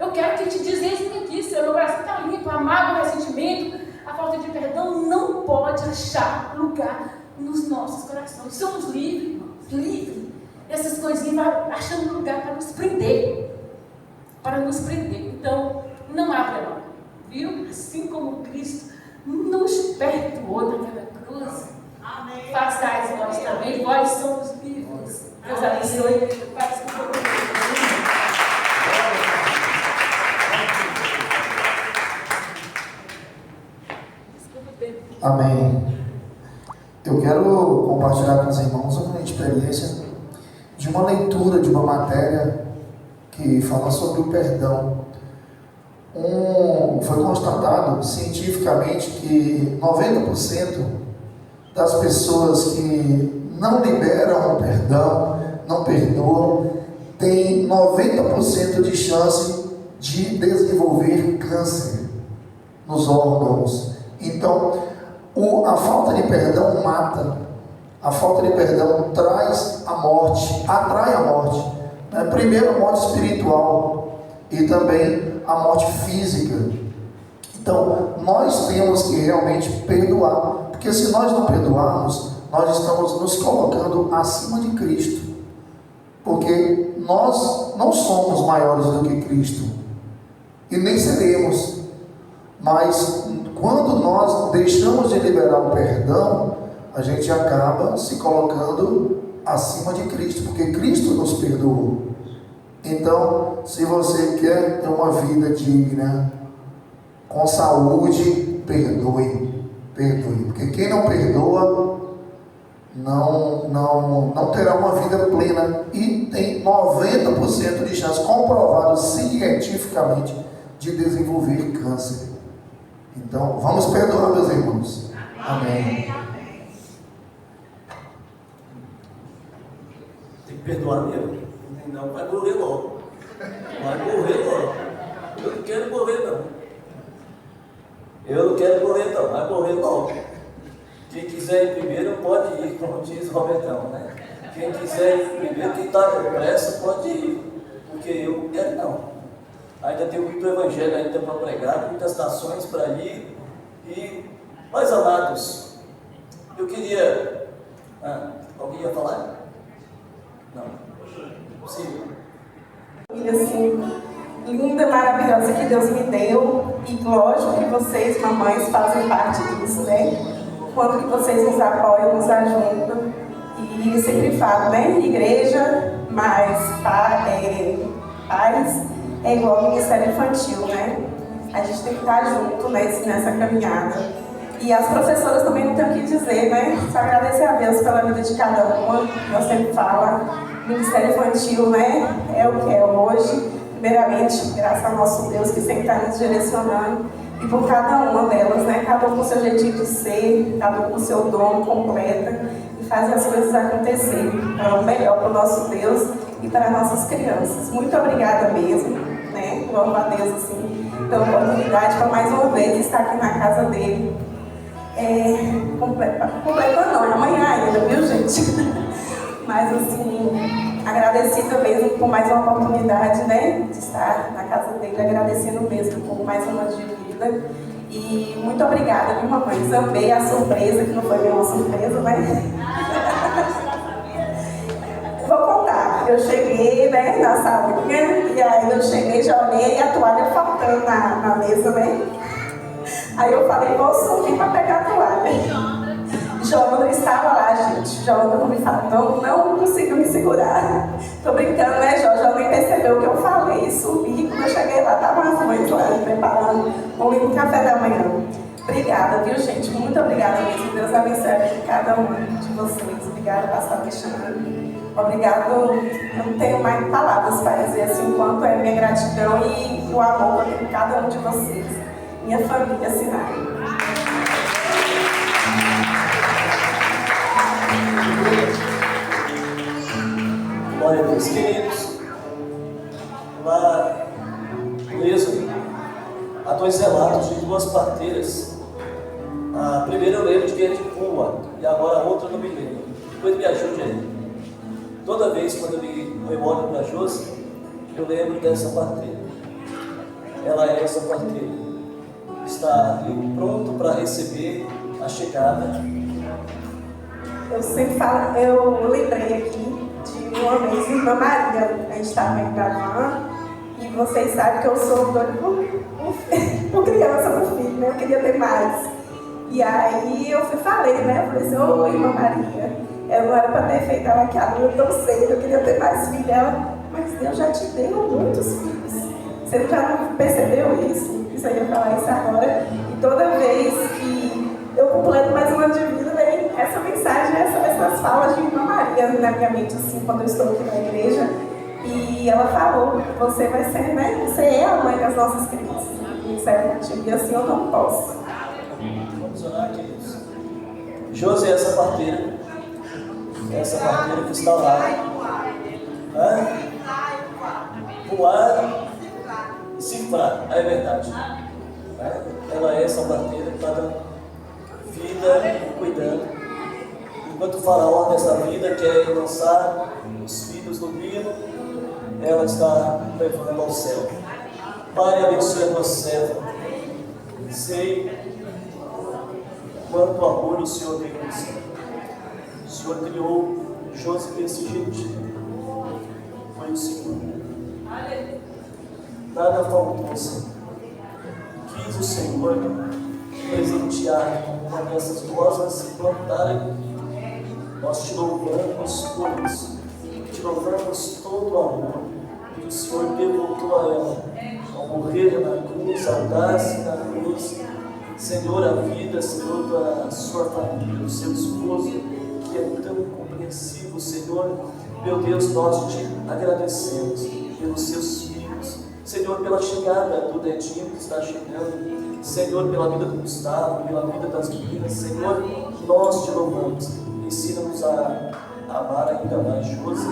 Eu quero que te dizer isso aqui, Senhor. Meu coração está limpo, a mágoa, o ressentimento, a falta de perdão não pode achar lugar nos nossos corações. Somos livres, irmãos, livres. Essas coisinhas vão achando lugar para nos prender. Para nos prender. Então, não abra mão. Viu? Assim como Cristo nos perdoou naquela cruz. Amém. Façais nós também. Vós somos livres. Deus abençoe. Amém. Eu quero compartilhar com os irmãos uma experiência de uma leitura de uma matéria que fala sobre o perdão. Foi constatado cientificamente que 90% das pessoas que não liberam o perdão, não perdoam, tem 90% de chance de desenvolver câncer nos órgãos. Então, a falta de perdão mata. A falta de perdão traz a morte, atrai a morte. Primeiro a morte espiritual e também a morte física. Então, nós temos que realmente perdoar, porque se nós não perdoarmos, nós estamos nos colocando acima de Cristo, porque nós não somos maiores do que Cristo, e nem seremos, mas quando nós deixamos de liberar o perdão, a gente acaba se colocando acima de Cristo, porque Cristo nos perdoou. Então, se você quer ter uma vida digna, com saúde, perdoe, porque quem não perdoa, não terá uma vida plena, e tem 90% de chance, comprovado cientificamente, de desenvolver câncer. Então, vamos perdoar, meus irmãos. Amém. Tem que perdoar mesmo. Não vai morrer logo. Vai morrer logo. Eu não quero morrer não. Eu não quero morrer não, vai morrer logo. Quem quiser ir primeiro pode ir, como diz o Robertão, né? Quem quiser ir primeiro, quem está com pressa pode ir. Porque eu não quero não. Ainda tenho muito evangelho ainda para pregar, muitas nações para ir. E, mais amados, eu queria... alguém ia falar? Não. Sim. Assim, linda, maravilhosa que Deus me deu. E lógico que vocês, mamães, fazem parte disso, né? Quando que vocês nos apoiam, nos ajudam. E eu sempre falo, né? Igreja mais pais é igual ao Ministério Infantil, né? A gente tem que estar junto nessa caminhada. E as professoras também não tem o que dizer, né? Só agradecer a Deus pela vida de cada uma. Eu sempre falo, Ministério Infantil, né? É o que é hoje. Primeiramente, graças ao nosso Deus que sempre está nos direcionando. E por cada uma delas, né? Cada um com o seu jeitinho de ser, cada um com o seu dom completa. E faz as coisas acontecerem para o melhor para o nosso Deus e para nossas crianças. Muito obrigada mesmo, né? Louvo a Deus, assim, pela oportunidade para mais uma vez estar aqui na casa dele. Completa não, amanhã ainda, viu, gente? Mas, assim, agradecida mesmo por mais uma oportunidade, né? De estar na casa dele, agradecendo mesmo por mais uma de vida. E muito obrigada, viu, mamãe? Amei a surpresa, que não foi nenhuma surpresa, né? Vou contar. Eu cheguei, né, na salinha, e aí eu cheguei, já olhei a toalha faltando na mesa, né? Aí eu falei, vou subir para pegar a toalha. Jonathan estava lá, gente. Jonathan me falou, não conseguiu me segurar. Tô brincando, né, Jorge? Já nem percebeu o que eu falei. Subi, quando eu cheguei lá, estavam as mães lá preparando um lindo café da manhã. Obrigada, viu, gente? Muito obrigada mesmo. Deus abençoe cada um de vocês. Obrigada, pastor Alexandre. Obrigado. Eu não tenho mais palavras para dizer assim, o quanto é minha gratidão e o amor por cada um de vocês. Minha família, Sinai. Glória a Deus, queridos. Lá no Êxodo, há dois relatos de duas parteiras. A primeira eu lembro de que é de Puma, e agora a outra eu não me lembro. Depois me ajude aí. Toda vez quando eu olho para a Josi, eu lembro dessa parteira. Ela é essa parteira. Está ali pronto para receber a chegada. Eu sempre falo, eu lembrei aqui de uma vez, irmã Maria, a gente estava gravando, e vocês sabem que eu sou doida por criança, por filho, né? Eu queria ter mais. E aí eu falei, né? Eu falei assim, ô irmã Maria, eu não era para ter feito ela aquela tão cedo, eu queria ter mais filhos. Ela, mas Deus já te deu muitos filhos. Você já não percebeu isso? Isso aí eu ia falar isso agora. E toda vez que eu completo mais um ano de vida, vem essa mensagem, essas falas de irmã Maria na minha mente, assim, quando eu estou aqui na igreja. E ela falou, você vai ser, né? Você é a mãe das nossas crianças. E assim eu não posso. Vamos orar, queridos. Josi é essa parteira. Essa parteira que está lá. Voar e cifrar. É verdade. Ela é essa parteira que está dando vida, cuidando. Enquanto o faraó dessa vida quer lançar os filhos no Nilo, ela está levando ao céu. Pai, abençoe a tua serva. Sei quanto amor o Senhor tem com você. O Senhor criou Josi desse jeito. Foi o Senhor. Nada faltou, Senhor. Quis o Senhor presentear uma dessas rosas e plantar. Nós te louvamos por isso. Te louvamos todo o amor que o Senhor devoltou a ela. Ao morrer na cruz, ao dar-se na cruz. Senhor, a vida, Senhor, da sua família, o seu esposo, que é tão compreensivo, Senhor. Meu Deus, nós te agradecemos pelos seus filhos, Senhor, pela chegada do Dedinho que está chegando, Senhor, pela vida do Gustavo, pela vida das meninas, Senhor, nós te louvamos. Ensina-nos a amar ainda mais Josi,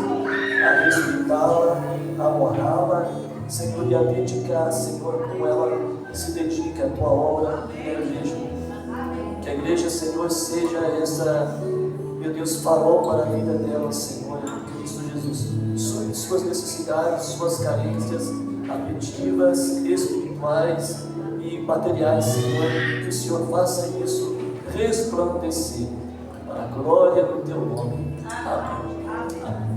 a respeitá-la, a honrá-la, Senhor, e a dedicar, Senhor, como ela se dedica à tua obra na igreja. Que a igreja, Senhor, seja essa, meu Deus, farol para a vida dela, Senhor, em Cristo Jesus. Suas necessidades, suas carências afetivas, espirituais e materiais, Senhor, que o Senhor faça isso resplandecer para a glória do teu nome. Amém. Amém.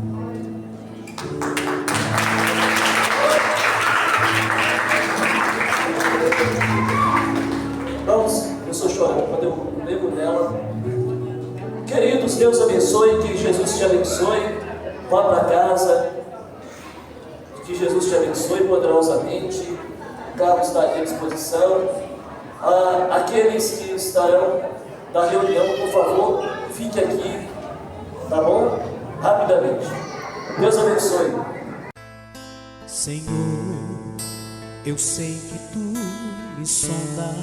Vamos, eu estou chorando quando eu lembro dela. Queridos, Deus abençoe, que Jesus te abençoe. Vá para casa, que Jesus te abençoe poderosamente. O carro está aqui à disposição. Aqueles que estarão na reunião, por favor, fique aqui, tá bom? Rapidamente. Deus abençoe. Senhor, eu sei que tu me sondas,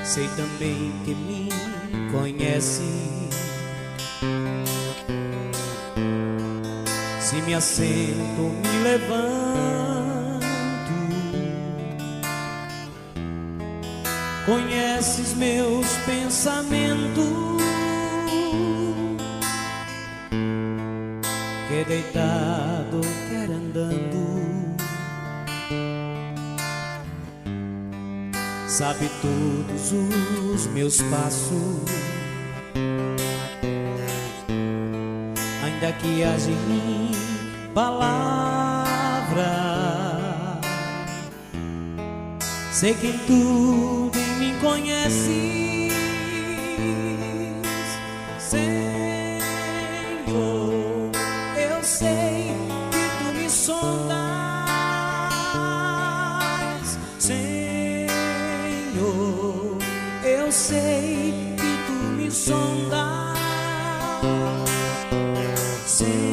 sei também que me conhece. Se me assento, me levanto, conheces meus pensamentos, quer deitado, quer andando, sabe todos os meus passos. Ainda que haja em mim palavra, sei que em tudo em mim conheces, Senhor. Eu sei que tu me sondas, Senhor. Eu sei que tu me sondas, Senhor.